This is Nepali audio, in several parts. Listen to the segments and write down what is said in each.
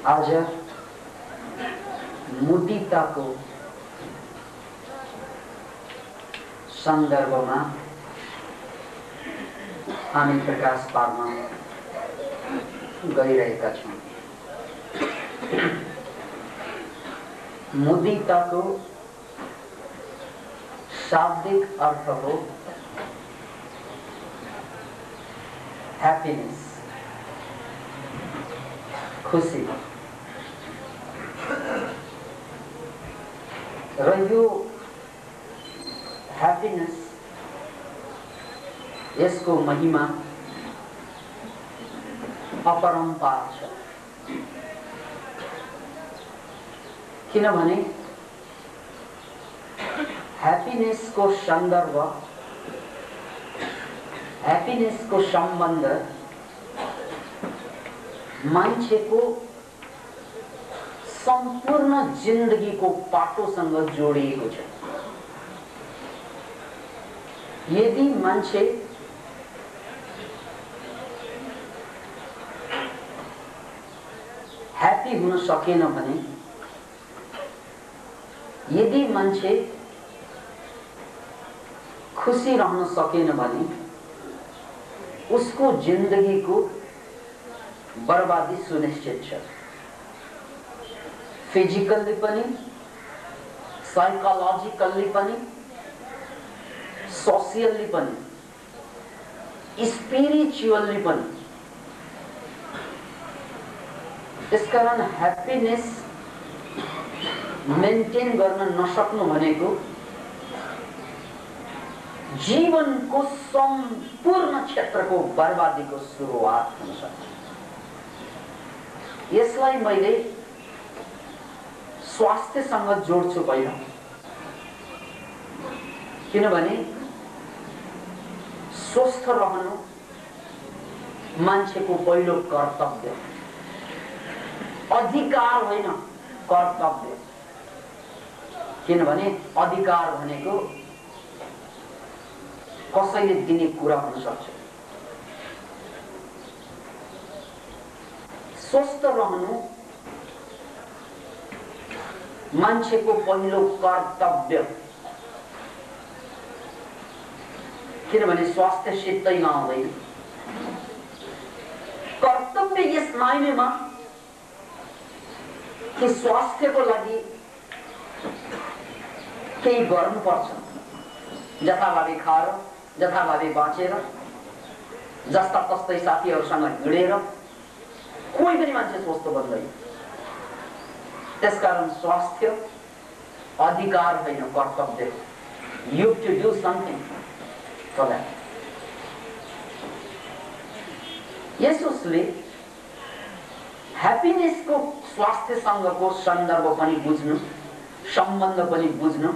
आज मुदिताको सन्दर्भमा हामी प्रकाश पार्न गइरहेका छौं। मुदिताको शाब्दिक अर्थ हो हैप्पीनेस, खुशी। र यो हैप्पीनेस, यसको महिमा अपरम्पार छ। किनभने हैप्पीनेसको सन्दर्भ, हैप्पीनेसको सम्बन्ध मान्छेको सम्पूर्ण जिन्दगीको पाटोसँग जोडिएको छ। यदि मान्छे ह्याप्पी हुन सकेन भने, यदि मान्छे खुशी रहन सकेन भने उसको जिन्दगीको बर्बादी सुनिश्चित छ। फिजिकल्ली पनि, साइकोलोजिकल्ली पनि, सोशियल्ली पनि, स्पिरिचुअल्ली पनि। त्यसकारण ह्याप्पीनेस मेन्टेन गर्न नसक्नु भनेको जीवनको सम्पूर्ण क्षेत्रको बर्बादीको सुरुवात हुन सक्छ। यसलाई मैले स्वास्थ्यसँग जोड्छु पहिला, किनभने स्वस्थ रहनु मान्छेको पहिलो कर्तव्य, अधिकार होइन, कर्तव्य। किनभने अधिकार भनेको कसैले दिने कुरा हुन सक्छ। स्वस्थ रहनु मान्छेको पहिलो कर्तव्य, किनभने स्वास्थ्य सिद्धैमा आउँदैन। कर्तव्य यस मायनेमा कि स्वास्थ्यको लागि केही गर्नुपर्छ। जथाभावी खाएर, जथाभावी बाँचेर, जस्ता तस्तै साथीहरूसँग हिँडेर कोही पनि मान्छे स्वस्थ बन्दैन। त्यसकारण स्वास्थ्य अधिकार होइन, कर्तव्य। You have to do something for that. यसोसले ह्याप्पीनेसको स्वास्थ्यसँगको सन्दर्भ पनि बुझ्नु, सम्बन्ध पनि बुझ्नु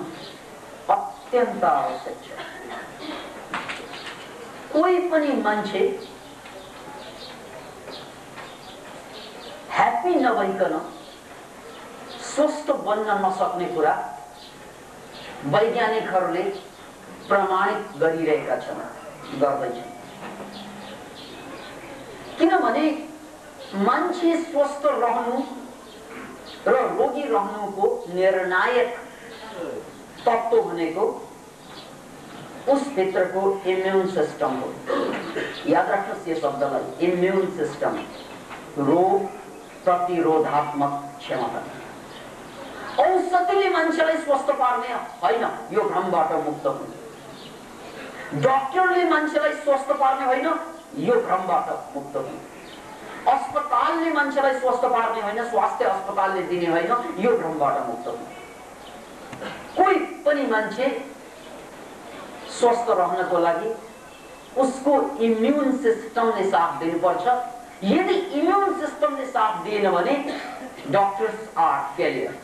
अत्यन्त आवश्यक छ। कोही पनि मान्छे ह्याप्पी नभइकन स्वस्थ बन्न नसक्ने कुरा वैज्ञानिकहरूले प्रमाणित गरिरहेका छन्, गर्दैछन्। किनभने मान्छे स्वस्थ रहनु र रोगी रहनुको निर्णायक तत्त्व भनेको उस भित्रको इम्युन सिस्टम हो। याद राख्नुहोस् यो शब्दलाई, इम्युन सिस्टम, रोग प्रतिरोधात्मक क्षमता। औषधिले मान्छेलाई स्वस्थ पार्ने होइन, यो भ्रमबाट मुक्त हुनु। डाक्टरले मान्छेलाई स्वस्थ पार्ने होइन, यो भ्रमबाट मुक्त हुनु। अस्पतालले मान्छेलाई स्वस्थ पार्ने होइन, स्वास्थ्य अस्पतालले दिने होइन, यो भ्रमबाट मुक्त हुनु। कोही पनि मान्छे स्वस्थ रहनको लागि उसको इम्युन सिस्टमले साथ दिनुपर्छ। यदि इम्युन सिस्टमले साथ दिएन भने डक्टर्स आर फेलियर।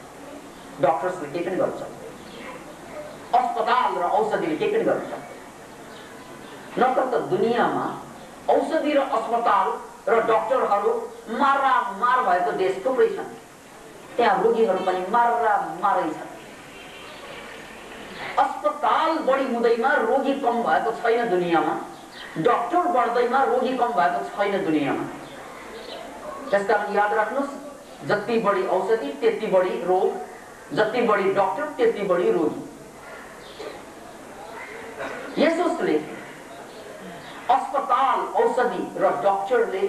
डक्टर्सले केही पनि गर्न सक्दैन, अस्पताल र औषधिले केही पनि गर्न सक्दैन। नत्र त दुनियाँमा औषधि र अस्पताल र डक्टरहरू मारामार भएको देश थुप्रै छन्। त्यहाँ रोगीहरू पनि मारै छन्। अस्पताल बढी हुँदैमा रोगी कम भएको छैन दुनियाँमा, डक्टर बढ्दैमा रोगी कम भएको छैन दुनियाँमा। त्यसकारण याद राख्नुहोस्, जति बढी औषधि त्यति बढी रोग, जति बढी डाक्टर त्यति बढी रोगी। यसोसले अस्पताल, औषधि र डाक्टरले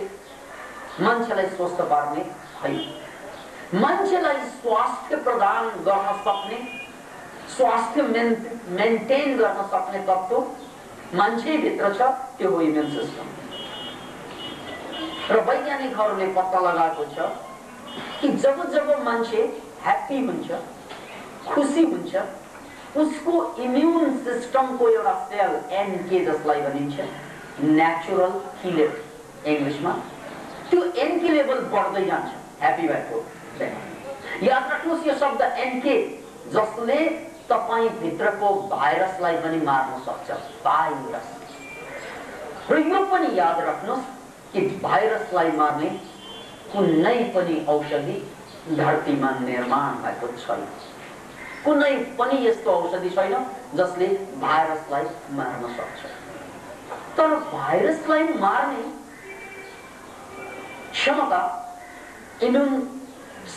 मान्छेलाई स्वस्थ पार्ने होइन। मान्छेलाई स्वास्थ्य प्रदान गर्न सक्ने, स्वास्थ्य मेन्टेन गर्न सक्ने तत्त्व मान्छेभित्र छ, त्यो हो इम्युन सिस्टम। र वैज्ञानिकहरूले पत्ता लगाएको छ कि जब जब मान्छे ह्याप्पी हुन्छ, खुसी हुन्छ, उसको इम्युन सिस्टमको एउटा सेल एनके जसलाई भनिन्छ, नेचुरल किलर इंग्लिशमा, त्यो एनके लेभल बढ्दै जान्छ ह्याप्पी भएको बेला। याद राख्नुहोस् यो शब्द एनके, जसले तपाई भित्रको भाइरसलाई पनि मार्न सक्छ, भाइरस। र यो पनि याद राख्नुहोस् कि भाइरसलाई मार्ने कुनै पनि औषधि धरतीमा निर्माण भएको छैन। कुनै पनि यस्तो औषधि छैन जसले भाइरसलाई मार्न सक्छ। तर भाइरसलाई मार्ने क्षमता इम्युन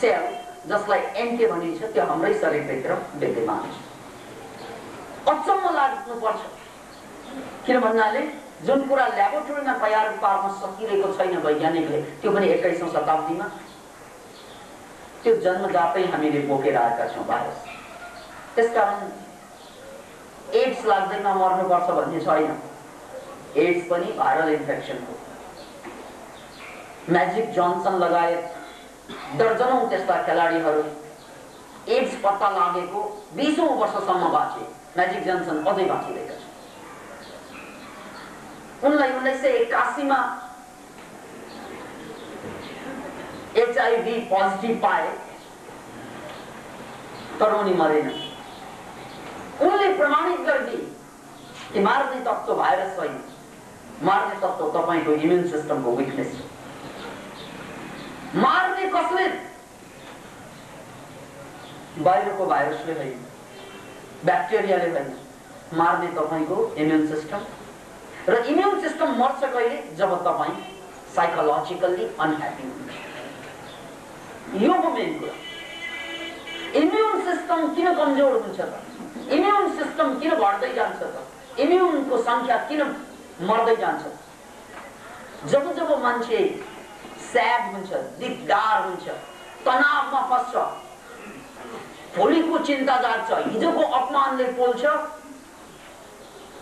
सेल जसलाई एनके भनिन्छ, त्यो हाम्रै शरीरभित्र विद्यमान छ। अचम्म लाग्नुपर्छ, किन भन्नाले जुन कुरा ल्याबोरेटरीमा तयार पार्न सकिरहेको छैन वैज्ञानिकले, त्यो पनि 21औं शताब्दीमा, त्यो जन्मजातै हामीले बोकेर आएका छौँ भाइरस। त्यसकारण एड्स लाग्दैमा मर्नुपर्छ भन्ने छैन। एड्स पनि भाइरल इन्फेक्सन हो। म्याजिक जोन्सन लगायत दर्जनौं त्यस्ता खेलाडीहरू एड्स पत्ता लागेको 20औं वर्षसम्म बाँचे। म्याजिक जोन्सन अझै बाँचिरहेका छन्। उनलाई 1981 मा HIV पोजिटिभ पाए, तर उनी मरेन। उनले प्रमाणित गरिदिए कि मार्ने तत्त्व भाइरस होइन, मार्ने तत्त्व तपाईको इम्युन सिस्टमको विकनेस हो। मार्ने कसले? बाहिरको भाइरसले होइन, ब्याक्टेरियाले होइन, मार्ने तपाईको इम्युन सिस्टम। र इम्युन सिस्टम मर्छ कहिले? जब तपाई साइकोलोजिकल्ली अनह्याप्पी हुन्छ। यो हो मेन कुरा। इम्युन सिस्टम किन कमजोर हुन्छ त? इम्युन सिस्टम किन बढ्दै जान्छ त? इम्युनको संख्या किन मर्दै जान्छ? जब जब मान्छे स्याड हुन्छ, दिगदार हुन्छ, तनावमा फस्छ, भोलिको चिन्ता जाग्छ, हिजोको अपमानले पोल्छ,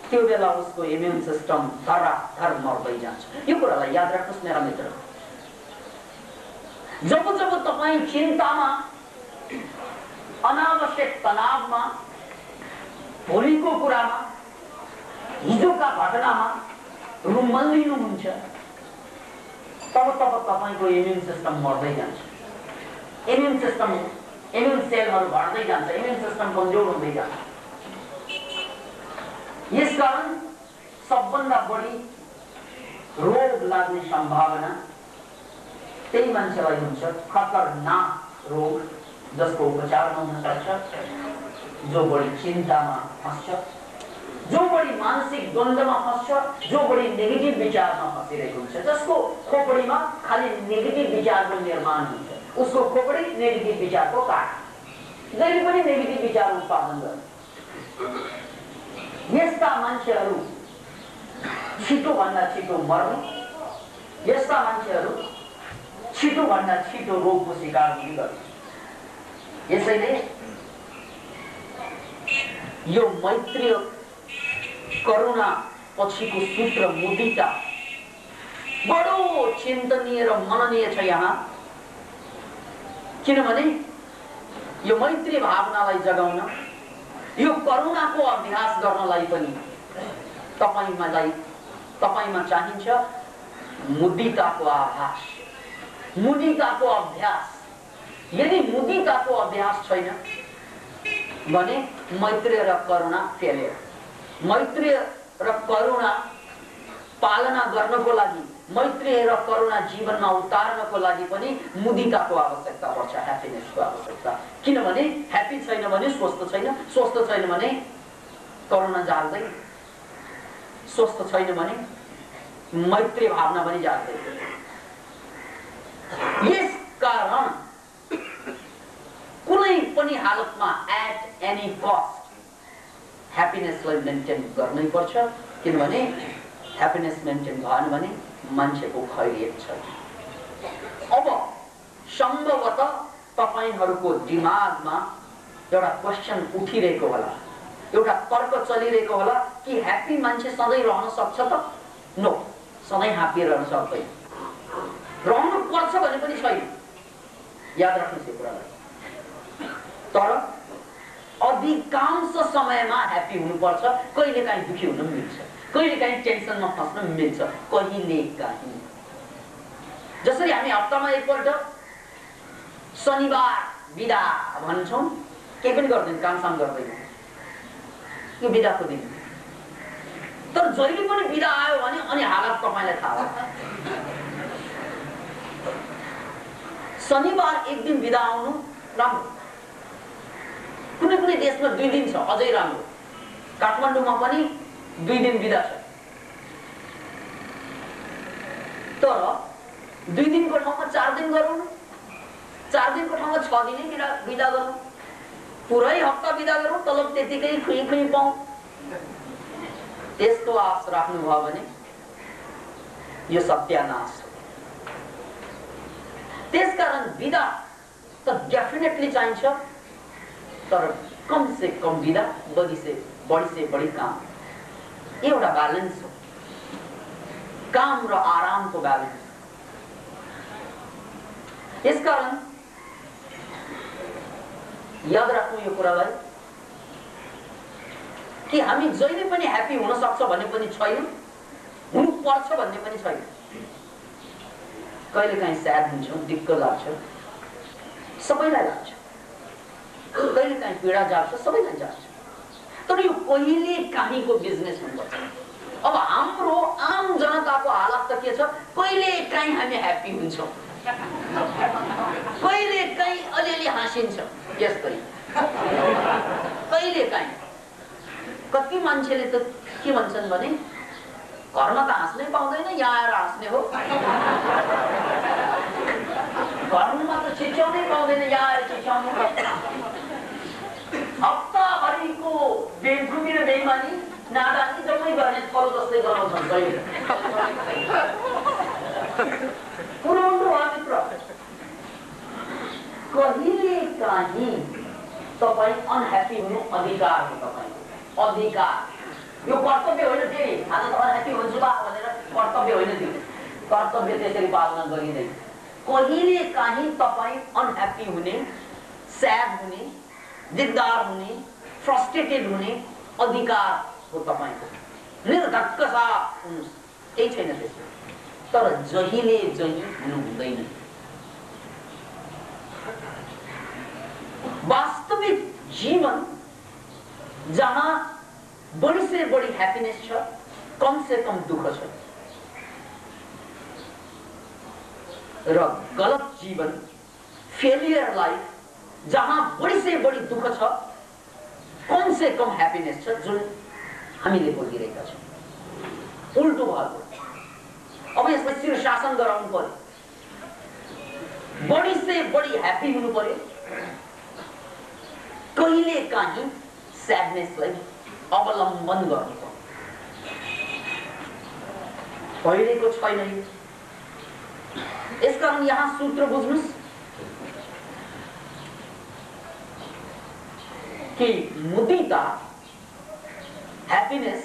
त्यो बेला उसको इम्युन सिस्टम धराधर मर्दै जान्छ। यो कुरालाई याद राख्नुहोस् मेरा मित्र। जब जब तपाई चिन्तामा, अनावश्यक तनावमा, भोलिको कुरामा, हिजोका घटनामा रुमल्लिनुहुन्छ, तब तब तपाईको इम्युन सिस्टम मर्दै जान्छ। इम्युन सिस्टम, इम्युन सेलहरू घट्दै जान्छ, इम्युन सिस्टम कमजोर हुँदै जान्छ। यसकारण सबभन्दा बढी रोग लाग्ने सम्भावना त्यही मान्छेलाई हुन्छ, खतरनाक रोग जसको उपचार हुन सक्छ, जो बढी चिन्तामा फस्छ, जो बढी मानसिक द्वन्द्वमा फस्छ, जो बढी नेगेटिभ विचारमा फसिरहेको हुन्छ, जसको खोपडीमा खाली नेगेटिभ विचारको निर्माण हुन्छ, उसको खोपडी नेगेटिभ विचारको काठ, जहिले पनि नेगेटिभ विचार उत्पादन गर्छ। यस्ता मान्छेहरू छिटो भन्दा छिटो मर्ने, यस्ता मान्छेहरू छिटो भन्दा छिटो रोगको शिकार हुने गर्छ। यसैले यो मैत्रीय करुणा पछिको सूत्र मुदिता बडो चिन्तनीय र मननीय छ यहाँ। किनभने यो मैत्री भावनालाई जगाउन, यो करुणाको अभ्यास गर्नलाई पनि तपाईमा चाहिन्छ मुदिताको आभास, मुदिताको अभ्यास। यदि मुदिताको अभ्यास छैन भने मैत्री र करुणा फेलियर। मैत्री र करुणा पालना गर्नको लागि, मैत्री र करुणा जीवनमा उतार्नको लागि पनि मुदिताको आवश्यकता पर्छ, ह्याप्पीनेसको आवश्यकता। किनभने ह्याप्पी छैन भने स्वस्थ छैन, स्वस्थ छैन भने करुणा जाग्दैन, स्वस्थ छैन भने मैत्री भावना पनि जाग्दैन। यस कारण पनि हालतमा एट एनी कस्ट ह्याप्पीनेसलाई मेन्टेन गर्नै पर्छ, किनभने ह्याप्पीनेस मेन्टेन भएन भने मान्छेको खैरियत छ। अब सम्भवतः तपाईहरुको दिमागमा एउटा क्वेशन उठिरहेको होला, एउटा तर्क चलिरहेको होला कि ह्याप्पी मान्छे सधैँ रहन सक्छ त? नो, सधैँ ह्याप्पी रहन सक्दैन। रहनु पर्छ भने पनि छैन, याद राख्नुस् यो कुरालाई। तर अधिकांश समयमा ह्याप्पी हुनुपर्छ, कहिलेकाहीँ दुखी हुन मिल्छ, कहिलेकाहीँ टेन्सनमा फस्न मिल्छ, कहिलेकाहीँ। जसरी हामी हप्तामा एकपल्ट शनिबार बिदा भन्छौँ, केही पनि गर्दैन, कामसाम गर्दैन, यो बिदाको दिन। तर जहिले पनि बिदा आयो भने अनि हालत तपाईलाई थाहा हो। शनिबार एक दिन बिदा आउनु राम्रो, कुनै कुनै देशमा 2 दिन छ, अझै राम्रो। काठमाडौँमा पनि 2 दिन बिदा छ। तर 2 दिनको ठाउँमा 4 दिन गरौँ, 4 दिनको ठाउँमा 6 दिनै बिदा गरौँ, पुरै हप्ता बिदा गरौँ, तलब त्यतिकै खुइ खुइ पाउँ। त्यस्तो आश राख्नुभयो भने यो सत्यानाश हो। त्यसकारण बिदा त डेफिनेटली चाहिन्छ, तर कम से कम बिदा, बढी से बढी काम। एउटा ब्यालेन्स हो, काम र आरामको ब्यालेन्स। यसकारण याद राख्नु यो कुरालाई कि हामी जहिले पनि ह्याप्पी हुन सक्छ भन्ने पनि छैन, हुनु पर्छ भन्ने पनि छैन। कहिलेकाहीँ स्याड हुन्छौँ, दिक्क लाग्छ, सबैलाई लाग्छ, कहिलेकाहीँ पीडा जाग्छ, सबैलाई जाग्छ। तर यो कहिलेकाहीँको बिजनेस हुनुपर्छ। अब हाम्रो आम जनताको हालत त के छ, कहिलेकाहीँ हामी ह्याप्पी हुन्छौँ, कहिलेकाहीँ अलिअलि हाँसिन्छ, यस्तै कहिलेकाहीँ। कति मान्छेले त के भन्छन् भने घरमा त हाँस्नै पाउँदैन, यहाँ आएर हाँस्ने हो। घरमा त चिच्याउनै पाउँदैन, यहाँ आएर चिच्याउनु। हप्ताभरिको बेखुबी र बेइमानी नादानी जम्मै गर्ने फल जस्तै गराउँछन् कहिले। पुरानो मित्र, कहिलेकाहीँ तपाईँ अनह्याप्पी हुनु अधिकार हो, तपाईँको अधिकार। यो कर्तव्य होइन फेरि, आज त अनह्याप्पी हुन्छु बा भनेर कर्तव्य होइन त्यो, कर्तव्य त्यसरी पालना गरिँदैन। कहिलेकाहीँ तपाईँ अनह्याप्पी हुने, स्याड हुने, दिगदार हुने, फ्रस्ट्रेटेड हुने अधिकार हो तपाईँको। निर्धक्क साथ हुनुहोस्, केही छैन त्यसमा। तर जहिले हुनु हुँदैन। वास्तविक जीवन जहाँ बड़ी से बड़ी हैप्पीनेस छ, कम से कम दुख छ, र गलत जीवन फेलियर लाइफ जहाँ बड़ी से बड़ी दुख छ, कम से कम हैप्पीनेस छ, जुन हामीले बोलिरहेका छौँ। उल्टो भएको। अब यसलाई शीर्षासन गराउनु पर्यो, बड़ी से बड़ी हैप्पी हुनु पर्यो, कहिलेकाहीँ स्याडनेसलाई अवलम्बन गर्नु पर्यो। भइरहेको छैन। यसकारण यहाँ सूत्र बुझ्नुस् कि मुदिता ह्याप्पीनेस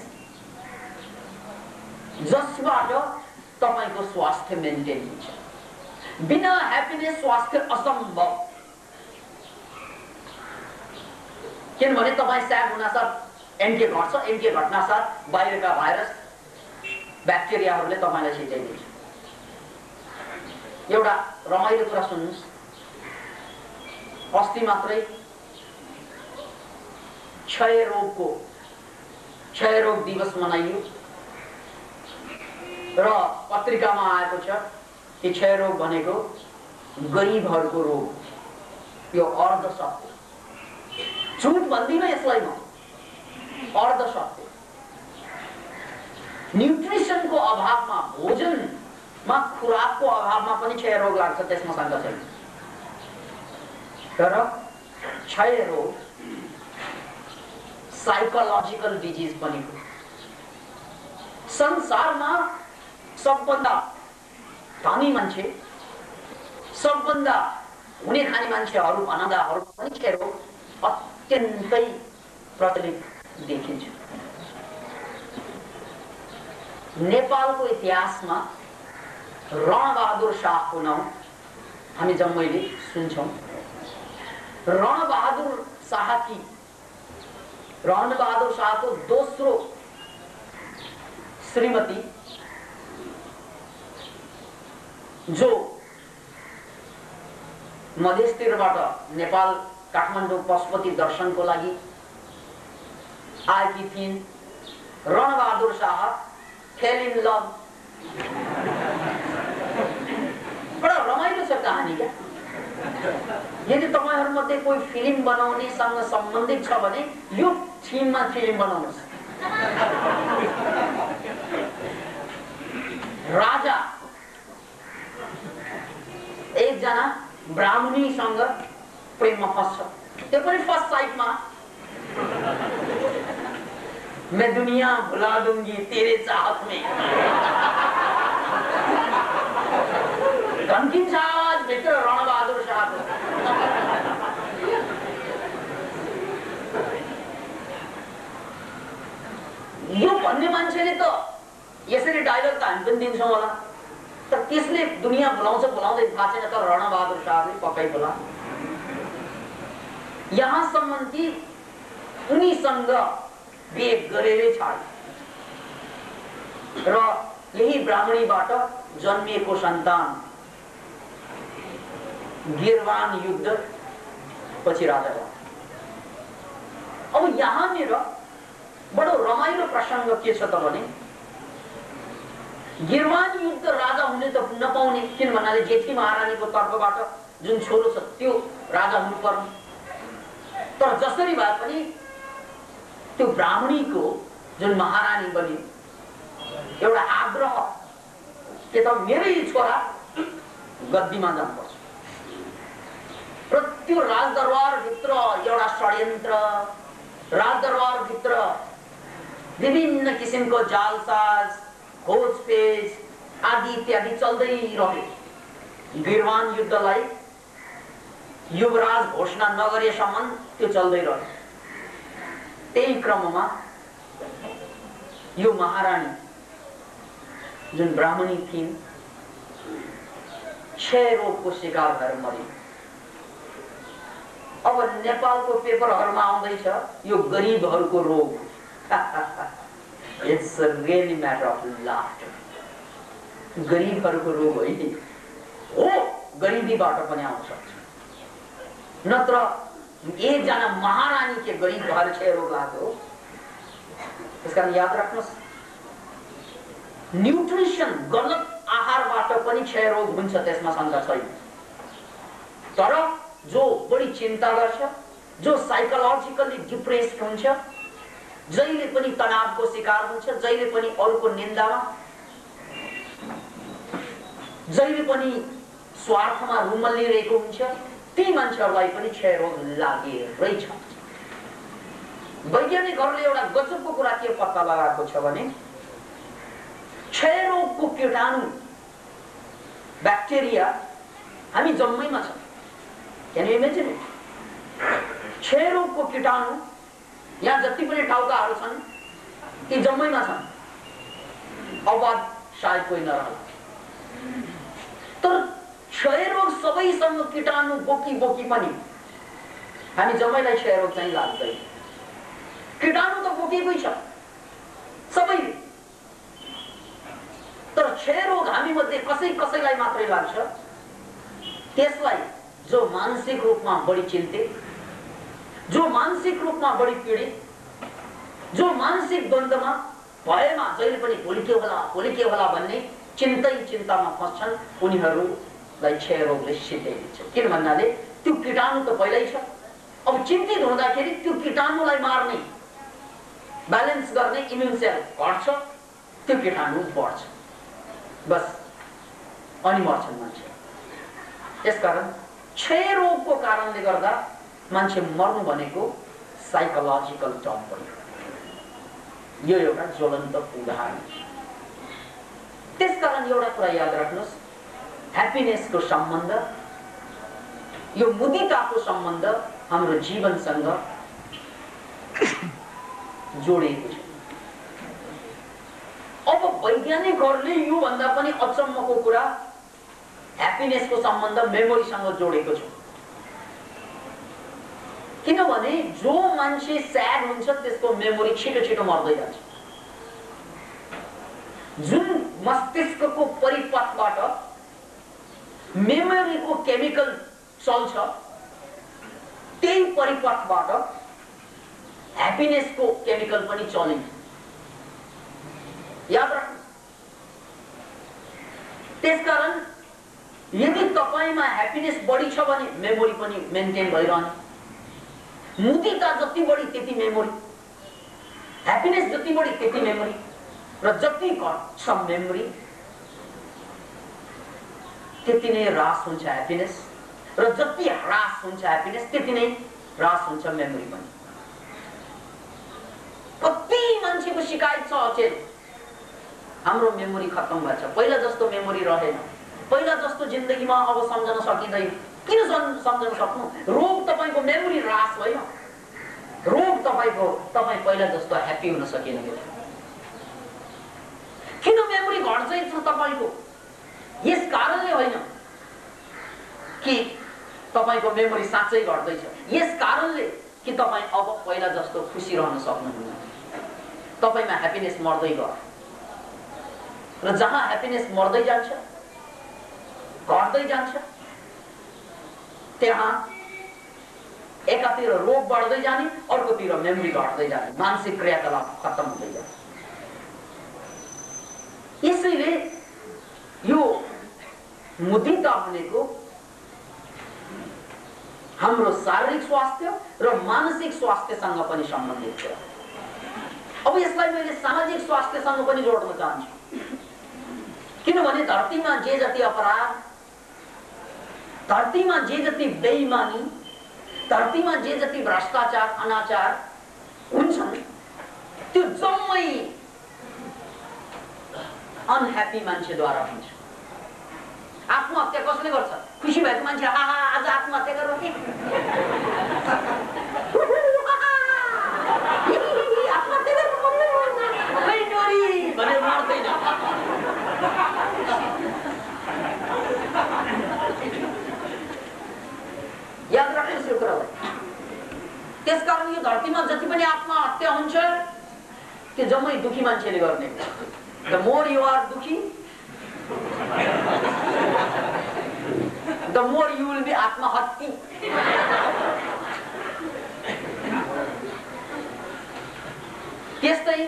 जसबाट तपाईको स्वास्थ्य मेन्टेन हुन्छ। बिना ह्याप्पीनेस स्वास्थ्य असम्भव। किनभने तपाईँ स्याड हुनासाथ एनके घट्छ, एनके घट्नासाथ बाहिरका भाइरस ब्याक्टेरियाहरूले तपाईलाई छिटाइदिन्छ। एउटा रमाइलो कुरा सुन्नुस्, अस्ति मात्रै क्षय रोग दिवस मनाइयो र पत्रिकामा आएको छ कि क्षय रोग भनेको गरिबहरूको रोग। यो अर्ध सत्य, झुट भन्दिन यसलाई म, अर्ध सत्य। न्युट्रिसनको अभावमा, भोजनमा खुराकको अभावमा पनि क्षय रोग लाग्छ, त्यसमा शंका छैन। तर क्षय रोग साइकोलॉजिकल डिजीज पनि हो। संसारमा सबभन्दा धनी मान्छे, सबभन्दा हुने खाने मान्छेहरू भन्दाहरू पनि क्षय रोग अत्यन्तै प्रचलित देखिन्छ। नेपालको इतिहासमा रणबहादुर शाहको नाउँ हामी जम्मैले सुन्छौं। रणबहादुर शाहको दोस्रो श्रीमती जो मधेसतिरबाट नेपाल काठमाडौँ पशुपति दर्शनको लागि आएकी थिइन्। Ran Bahadur Shah fail in love. बडा रमाइलो छ कहानी क्या। यदि तपाईहरुमध्ये कोही फिल्म बनाउनेसँग सम्बन्धित छ भने यो थीममा फिल्म बनाउनुस्। राजा एकजना ब्राह्मणीसँग प्रेममा फस्छ, त्यो पनि फर्स्ट साइटमा। मैं दुनिया भुला दूंगी तेरे चाहत में। धम्किन्छ आवाज भित्र रणबहादुर शाहको। यो भन्ने मान्छेले त यसरी डायलग त हामी पनि दिन्छौँ होला, तर त्यसले दुनिया भुलाउँछ भुलाउँदै थाहा छैन, तर रणबहादुर शाहले पक्कै बोला। यहाँसम्म कि उनीसँग बिहे गरेरै छाडे र यही ब्राह्मणीबाट जन्मिएको सन्तान गिरवान युद्ध पछि राजा भयो। अब यहाँनिर बडो रमाइलो प्रसंग के छ त भने गिरवान युद्ध राजा हुने त नपाउने, किन भन्नाले जेठी महारानीको तर्फबाट जुन छोरो छ त्यो राजा हुनुपर्ने। तर जसरी भए पनि त्यो ब्राह्मणीको जुन महारानी बनी एउटा आग्रह के त मेरै छोरा गद्दीमा जानुपर्छ र त्यो राजदरबार भित्र एउटा षड्यन्त्र, राजदरबार भित्र विभिन्न किसिमको जालसाज, खोजपेच आदि इत्यादि चल्दै रह्यो। गिरवान युद्धलाई युवराज घोषणा नगरेसम्म त्यो चल्दै रह्यो। त्यही क्रममा यो महारानी जुन ब्राह्मणी थिइन् क्षय रोगको शिकार भएर मरिन्। अब नेपालको पेपरहरुमा आउँदैछ यो गरिबहरुको रोग। It's really matter of laughter. गरिबहरुको रोग होइन हो, गरिबीबाट पनि आउन सक्छ। नत्र एकजना महारानी के गरीब भएर क्षय रोग लाग्यो। त्यसकारण याद राख्नुस्, न्यूट्रिसन गलत आहारबाट पनि क्षय रोग हुन्छ, त्यसमा शंका छैन। तर जो बढी चिन्ता गर्छ, जो साइकोलोजिकली डिप्रेस्ड हुन्छ, जहिले पनि तनावको शिकार हुन्छ, जहिले पनि अरूको निन्दामा, जहिले पनि स्वार्थमा रुमल्लिरहेको हुन्छ, ती मान्छेहरूलाई पनि क्षय रोग लागेरै छ। वैज्ञानिकहरूले एउटा गजबको कुरा के पत्ता लगाएको छ भने क्षय रोगको कीटाणु ब्याक्टेरिया हामी जम्मैमा छ। Can you imagine it? क्षय रोगको कीटाणु यहाँ जति पनि टाउकाहरू छन् ती जम्मैमा छन्। अब सायद कोही नरहला, तर क्षय रोग सबैसँग कीटाणु बोकी बोकी पनि हामी जम्मैलाई क्षय रोग चाहिँ लाग्दैन। कीटाणु त बोकेकै छ सबैले, तर क्षय रोग हामी मध्ये कसैलाई मात्रै लाग्छ। त्यसलाई जो मानसिक रूपमा बढी चिन्तित, जो मानसिक रूपमा बढी पीडित, जो मानसिक द्वन्द्वमा भएमा जहिले पनि भोलि के होला भन्ने चिन्तामा फस्छन्, उनीहरूलाई क्षय रोगले सिद्ध्याइदिन्छ। किन भन्नाले त्यो कीटाणु त पहिल्यै छ। अब चिन्तित हुँदाखेरि त्यो कीटाणुलाई मार्ने, ब्यालेन्स गर्ने इम्युन सेल घट्छ, त्यो कीटाणु बढ्छ, बस अनि मर्छन् मान्छे। यसकारण क्षय रोगको कारणले गर्दा मान्छे मर्नु भनेको साइकोलोजिकल टर्म पनि यो एउटा ज्वलन्त उदाहरण। त्यसकारण एउटा कुरा याद राख्नुहोस्, ह्याप्पिनेसको सम्बन्ध, यो मुदिताको सम्बन्ध हाम्रो जीवनसँग जोडिएको छ। अब वैज्ञानिकहरूले यो भन्दा पनि अचम्मको कुरा ह्याप्पिनेसको सम्बन्ध मेमोरीसँग जोडेको छ। किनभने जो मान्छे स्याड हुन्छ त्यसको मेमोरी छिटो छिटो मर्दै जान्छ। जुन मस्तिष्कको परिपथबाट मेमोरीको केमिकल चल्छ त्यही परिपथबाट ह्याप्पिनेसको केमिकल पनि चलिन्छ। याद राख्नु। त्यसकारण यदि तपाईमा ह्याप्पिनेस बढी छ भने मेमोरी पनि मेन्टेन भइरहने। मुदिता जति बढी त्यति मेमोरी, ह्याप्पिनेस जति बढी त्यति मेमोरी, र जति घट्छ मेमोरी त्यति नै ह्रास हुन्छ ह्याप्पिनेस, र जति ह्रास हुन्छ ह्याप्पिनेस त्यति नै ह्रास हुन्छ मेमोरी पनि। कति मान्छेको शिकायत छ अचेल, हाम्रो मेमोरी खत्तम भएछ, पहिला जस्तो मेमोरी रहेन, पहिला जस्तो जिन्दगीमा अब सम्झन सकिँदैन। किन सम्झन सक्नु? रोग तपाईको मेमोरी ह्रास होइन, रोग तपाई पहिला जस्तो ह्याप्पी हुन सकिएन। किन मेमोरी घट्छ तपाईको? यस कारणले होइन कि तपाईको मेमोरी साँच्चै घट्दैछ, यस कारणले कि तपाई अब पहिला जस्तो खुसी रहन सक्नुहुन्न। तपाईमा ह्याप्पिनेस मर्दै गयो, र जहाँ ह्याप्पिनेस मर्दै जान्छ, घट्दै जान्छ, त्यहाँ एकातिर रोग बढ्दै जाने, अर्कोतिर मेमोरी घट्दै जाने, मानसिक क्रियाकलाप खत्तम हुँदै जान्छ। यसैले यो मुदिता भनेको हाम्रो शारीरिक स्वास्थ्य र मानसिक स्वास्थ्यसँग पनि सम्बन्धित छ। अब यसलाई मैले सामाजिक स्वास्थ्यसँग पनि जोड्न चाहन्छु। किनभने धरतीमा जे जति अपराध, धरतीमा जे जति बेइमानी, धरतीमा जे जति भ्रष्टाचार अनाचार हुन्छन् त्यो जम्मै अनह्याप्पी मान्छेद्वारा हुन्छ। आत्महत्या कसले गर्छ? खुसी भएको मान्छे आहा आज आत्महत्या गरौँ कि आत्महत्या भनेर मर्दैन। याद राख्नुहोस् यो कुरालाई। त्यसकारण यो धरतीमा जति पनि आत्महत्या हुन्छ त्यो जम्मै दुखी मान्छेले गर्ने। The more you are दुखी, the more you will be आत्महत्या। त्यस्तै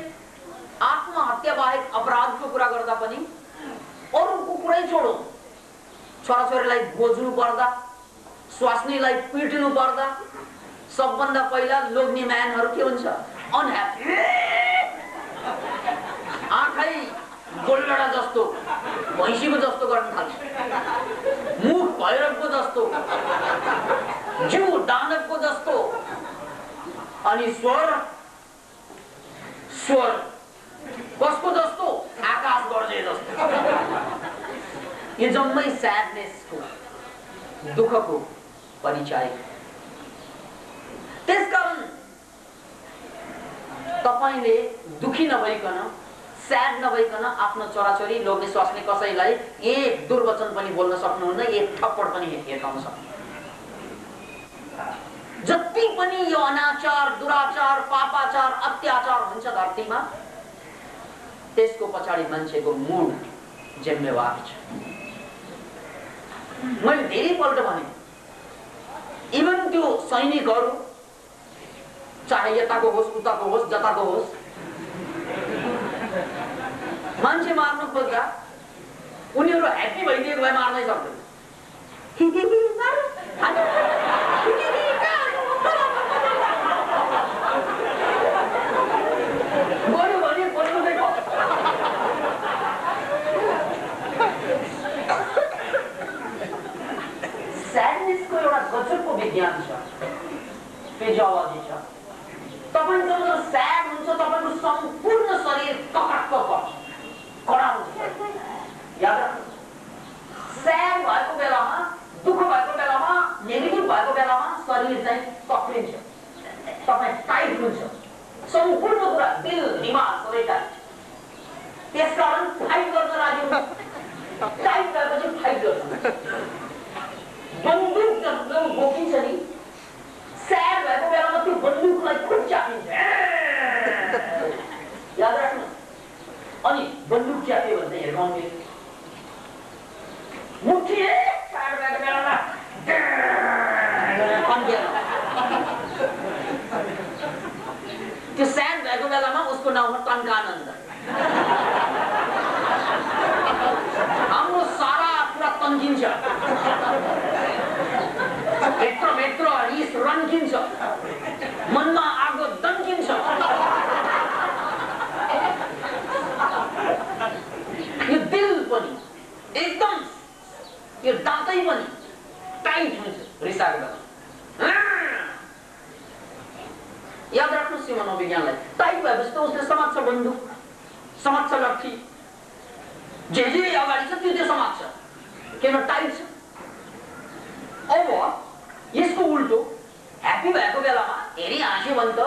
आत्महत्या बाहेक अपराधको कुरा गर्दा पनि अरूको कुरै छोडौँ, छोराछोरीलाई बोज्नु पर्दा, स्वास्नीलाई पिट्नु पर्दा सबभन्दा पहिला लोग्ने म्यानहरू के हुन्छ? अनह्याप्पी। आँखै गोल्लडा जस्तो, भैँसीको जस्तो गर्न थाल्छ, मुख भैरवको जस्तो, जिउ दानवको जस्तो, अनि स्वर कसको जस्तो? आकाश गर्जे जस्तो। यो जम्मै स्याडनेसको, दुःखको परिचय। त्यसकारण तपाईले दुखी नभइकन, स्याड नभइकन आफ्नो छोराछोरी लोग्ने स्वास्नी कसैलाई एक दुर्वचन पनि बोल्न सक्नुहुन्न, एक थप्पड पनि हिर्काउन सक्नुहुन्न। जति पनि यो अनाचार, दुराचार, पापाचार, अत्याचार हुन्छ धरतीमा त्यसको पछाडि मान्छेको मूड जिम्मेवार छ। मैले धेरै पल्ट भने इभन त्यो सैनिकहरू चाहे यताको होस् उताको होस् जताको होस्, मान्छे मार्नु खोज्दा उनीहरू ह्याप्पी भइदिएको भए मार्नै सक्दैन। बरु भने बोल्नुदै स्याडनेसको एउटा गजबको विज्ञान छ। फिजियोलोजी छ। तपाईको जब स्याड हुन्छ तपाईको सम्पूर्ण शरीर ककक्क पर्छ, कडा हुन्छ। याद राख्नु, स्याड भएको बेलामा, दुःख भएको बेलामा, नेगेटिभ भएको बेलामा शरीर चाहिँ कक्रिन्छ, तपाईँ टाइट हुन्छ, सम्पूर्ण कुरा दिल दिमाग सबै टाइट। त्यसकारण फाइट गर्न राजी हुन्छ। टाइट भएपछि फाइट गर्छ। बन्दुक जब बोकिन्छ नि, स्याड भएको बेलामा त्यो बन्दुकलाई खुब च्यापिन्छ। याद राख्नु। अनि बन्दुक च्याप्यो भने चाहिँ हेर्नु मुठी स्याड भएको बेलामा त्यो स्याड भएको बेलामा उसको नाउँमा टङ्कानन्द। हाम्रो सारा कुरा तन्किन्छ, भित्र रिस रन्किन्छ, मनमा आगो दन्किन्छ। यो दिल पनि एकदम, यो दाँतै पनि टाइट हुन्छ रिसाएको बेला। याद राख्नुहोस् यो मनोविज्ञानलाई। टाइट भएपछि त उसले समात्छ बन्दुक, समात्छ लट्ठी, जे अगाडि छ त्यो समात्छ, किन टाइट छ। अब यसको उल्टो ह्याप्पी भएको बेलामा हेरी हाँस्यो भने त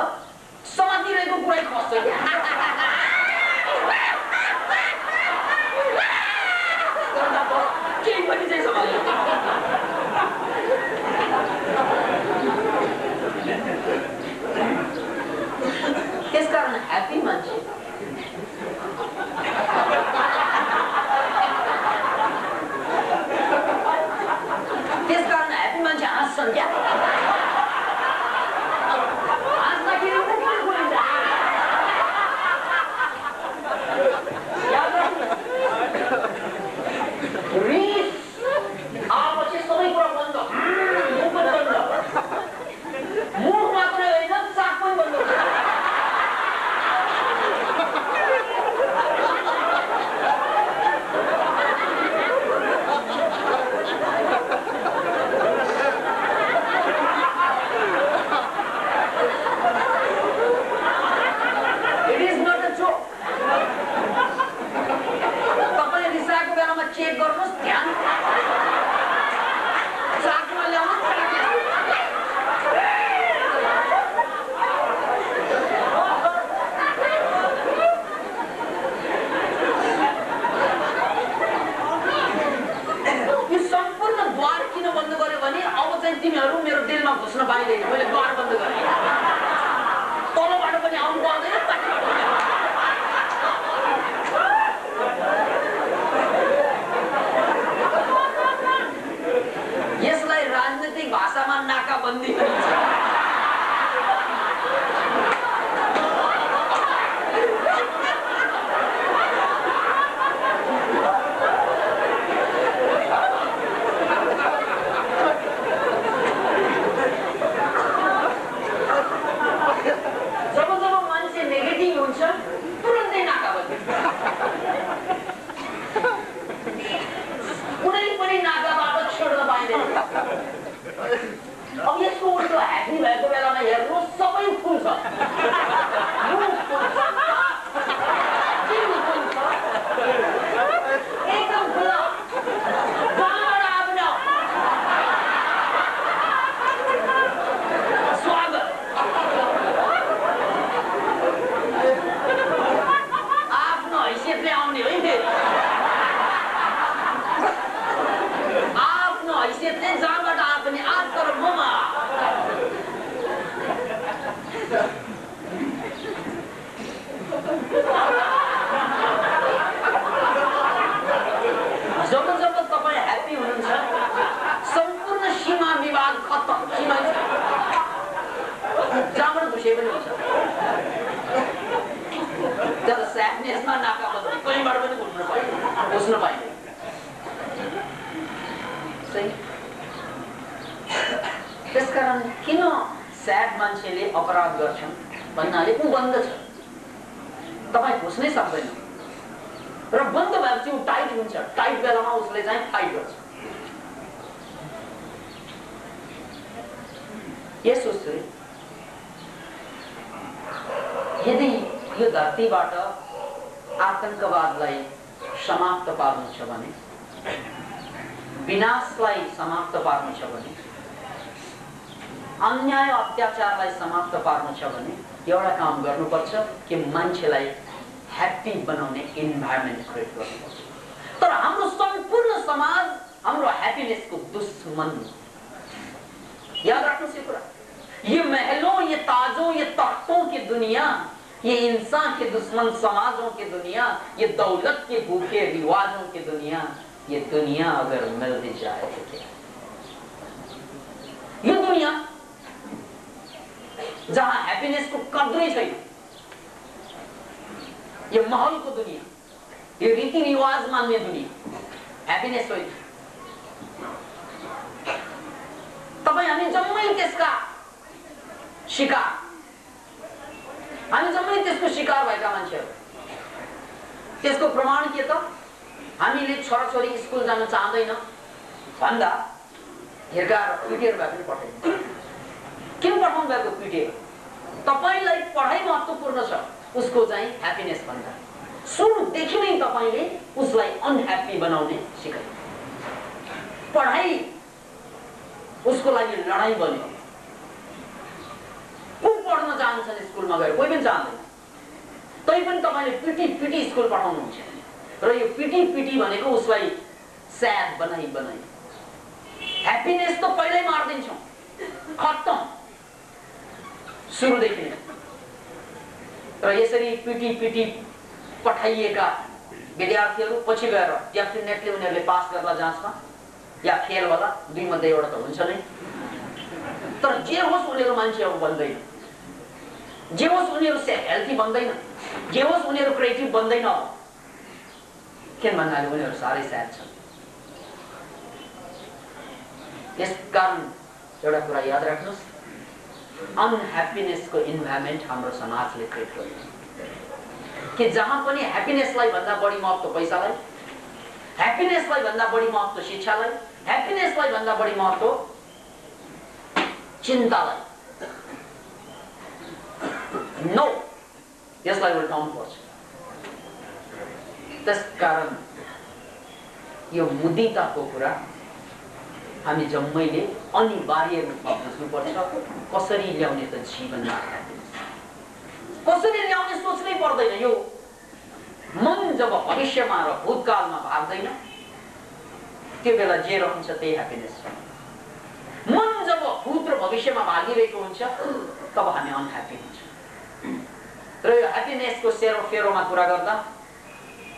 समातिरहेको कुरै खस्छ। केही पनि चाहिँ समात्छ। त्यसकारण ह्याप्पी मान्छे हाँस्छन् क्या। हाँस्दाखेरि रिस आएपछि सबै कुरा बन्द, मुख पनि बन्द, मुख मात्रै होइन चाक पनि बन्द। चेक गर्नुहोस्, ध्यान चाकमा ल्याउनुहोस्। यो सम्पूर्ण द्वार किन बन्द गर्यो भने अब चाहिँ तिमीहरू मेरो दिलमा घुस्न पाइँदैन। मैले द्वार बन्द गरेँ, तलबाट पनि आउनु पर्दैन, राजनीतिक भाषामा नाकाबन्दी भनिन्छ। जब जब मान्छे नेगेटिभ हुन्छ तुरन्तै नाकाबन्दी। कुनै पनि नाकाबाट छोड्न पाइँदैन। अब यसको उल्टो ह्याप्पी भएको बेलामा हेर्नु सबै फुल्छ, एकदम खुल्ला, जहाँबाट आफ्नो स्वागत। आफ्नो हैसियतले आउने होइन, आफ्नो हैसियतले जहाँबाट आए पनि आज तर ममा। जब जब तपाईँ ह्याप्पी हुनुहुन्छ सम्पूर्ण सीमा विवाद खत्तम, सीमा जहाँबाट घुसे पनि हुन्छ। तर स्याडनेसमा नाकाबन्दी, कहीँबाट पनि घुस्न पाइँदैन। त्यसकारण किन स्याड मान्छेले अपराध गर्छन् भन्नाले ऊ बन्द छ, तपाईँ घुस्नै सक्दैन। र बन्द भएपछि ऊ टाइट हुन्छ, टाइट बेलामा उसले चाहिँ फाइट गर्छ। यसोसले यो धरतीबाट आतंकवादलाई समाप्त पार्नु छ भने, विनाशलाई समाप्त पार्नु छ भने, अन्याय अत्याचारलाई समाप्त पार्नु छ भने एउटा काम गर्नुपर्छ कि मान्छेलाई ह्याप्पी बनाउने इन्भाइरोमेन्ट क्रिएट गर्नुपर्छ। तर हाम्रो सम्पूर्ण समाज हाम्रो ह्याप्पीनेसको दुश्मन। याद राख्नुहोस् यो कुरा। ये महलों, ये ताजों, ये तख्तों की दुनिया, ये इंसान के दुश्मन समाजों की दुनिया, ये दौलत के भूखे रिवाजों की दुनिया, ये दुनिया अगर मिल भी जाए तो क्या? ये दुनिया जहां हैप्पीनेस को कदर ही छैन, ये माहौल को दुनिया, ये रीति रिवाज मान्ने दुनिया, हैप्पीनेस होइन। तपाईं हामी जम्मै त्यसका शिकार, हामी जम्मै त्यसको शिकार भएका मान्छेहरू। त्यसको प्रमाण के त? हामीले छोराछोरी स्कुल जान चाहदैन भन्दा हिर्काएर पिटेर भए पनि पठाइन्छ। किन पठाउनु भएको पिटेर? तपाईलाई पढाइ महत्त्वपूर्ण छ, उसको चाहिँ ह्याप्पीनेस भन्दा सुरुदेखि नै तपाईले उसलाई अनह्याप्पी बनाउने सिकाइ। पढाइ उसको लागि लडाई बन्यो। को पढ्न चाहन्छन् स्कुलमा गएर? कोही पनि चाहदैन। तैपनि तपाईले पिटी पिटी स्कुल पठाउनुहुन्छ र यो पिटी पिटी भनेको उसलाई स्याड बनाई बनाई। ह्याप्पीनेस त पहिल्यै मार्दिन्छौँ, खत्तम सुरुदेखि नै। र यसरी पिटी पिटी पठाइएका विद्यार्थीहरू पछि गएर डेफिनेटली उनीहरूले पास गर्ला जाँचमा या फेल होला, दुई मध्ये एउटा त हुन्छ नै। तर जे होस् उनीहरू मान्छे बन्दैन, जे होस् उनीहरू हेल्थी बन्दैन, जे होस् उनीहरू क्रिएटिभ बन्दैन। किन भन्नाले उनीहरू साह्रै स्याड छन्। यसकारण एउटा कुरा याद राख्नुहोस्, अनह्याप्पीनेसको इन्भाइरोमेन्ट हाम्रो समाजले क्रिएट गर्छ कि जहाँ पनि ह्याप्पीनेसलाई भन्दा बढी महत्त्व पैसालाई, ह्याप्पीनेसलाई भन्दा बढी महत्त्व शिक्षालाई, ह्याप्पीनेसलाई भन्दा बढी महत्त्व चिन्तालाई। नो, यसलाई उल्टाउनु पर्छ। त्यसकारण यो मुदिताको कुरा हामी जम्मैले अनिवार्य रूपमा बुझ्नुपर्छ। कसरी ल्याउने त जीवनमा ह्याप्पीनेस, कसरी ल्याउने सोच्नै पर्दैन। यो मन जब भविष्यमा र भूतकालमा भाग्दैन त्यो बेला जे रहन्छ त्यही ह्याप्पीनेस छ। मन जब भूत र भविष्यमा भागिरहेको हुन्छ तब हामी अनह्याप्पी हुन्छ। र यो ह्याप्पीनेसको सेरोफेरोमा कुरा गर्दा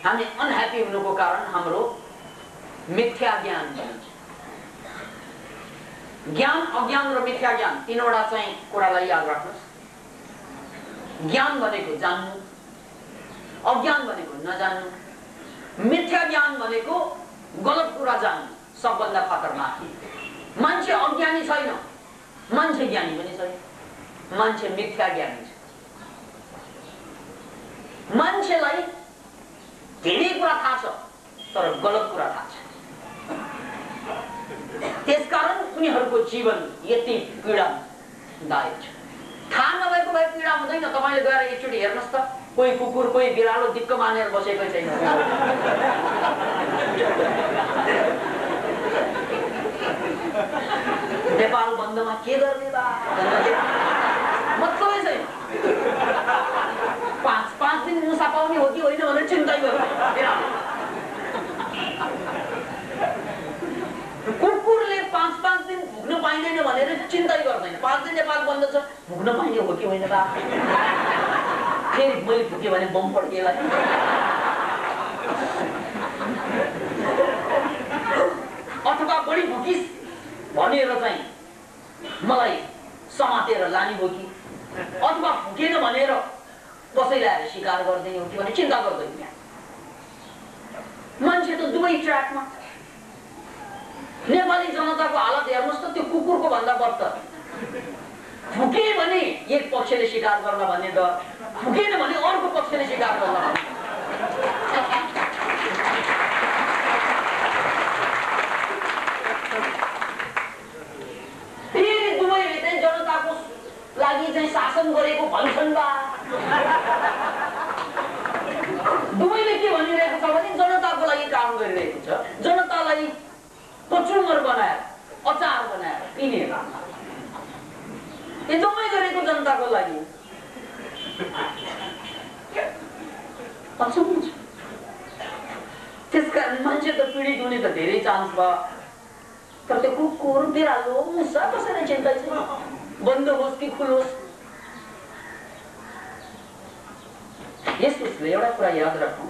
हामी अनह्याप्पी हुनुको कारण हाम्रो मिथ्या ज्ञान बन्छ। ज्ञान, अज्ञान र मिथ्या ज्ञान तीनवटा चाहिँ कुरालाई याद राख्नुहोस्। ज्ञान भनेको जान्नु, अज्ञान भनेको नजान्नु, मिथ्या ज्ञान भनेको गलत कुरा जान्नु। सबभन्दा खतरनाक मान्छे अज्ञानी छैन, मान्छे ज्ञानी पनि छैन, मान्छे मिथ्या ज्ञानी छ। मान्छेलाई धेरै कुरा थाहा छ तर गलत कुरा थाहा छ। त्यसकारण उनीहरूको जीवन यति पीडादायक छ। थाहा नभएको भए पीडा हुँदैन। तपाईले गएर एकचोटि हेर्नुहोस् त, कोही कुकुर कोही बिरालो दिक्क मानेर बसेकै छैन। नेपाल बन्दमा के गर्ने बा मतलबै छैन। 5 दिन मुसा पाउने हो कि होइन भनेर चिन्ता गर्दैन। कुकुरले 5 दिन भुक्न पाइँदैन भनेर चिन्ता गर्दैन। 5 दिन नेपाल बन्द छ, भुक्न पाइने हो कि होइन बा? फेरि मैले भुक्यो भने बम पड्केला। अथवा बढी भुकिस भनेर चाहिँ मलाई समातेर लाने हो कि, अथवा भुकेन भनेर कसैलाई आएर शिकार गर्दैन हो कि भने चिन्ता गर्दैन। मान्छे त दुवै ट्र्याकमा। नेपाली जनताको हालत हेर्नुहोस् त, त्यो कुकुरको भन्दा बदतर। भुके भने एक पक्षले शिकार गर्ला भन्ने डर, भुकेन भने अर्को पक्षले शिकार गर्ला भन्ने। फेरि दुवैले चाहिँ जनताको लागि चाहिँ शासन गरेको भन्छन् बा। दुवैले के भनिरहेको छ भने जनताको लागि काम गरिरहेको छ, जनतालाई कचुमर बनाएर अचार बनाएर पिने यो जम्मै गरेको जनताको लागि। त्यसकारण मान्छे त पीडित हुने त धेरै चान्स भयो, तर त्यो कुकुर बिरालो मुसा कसैलाई चिन्ता छैन, बन्द होस् कि खुलोस्। यसले एउटा कुरा याद राखौँ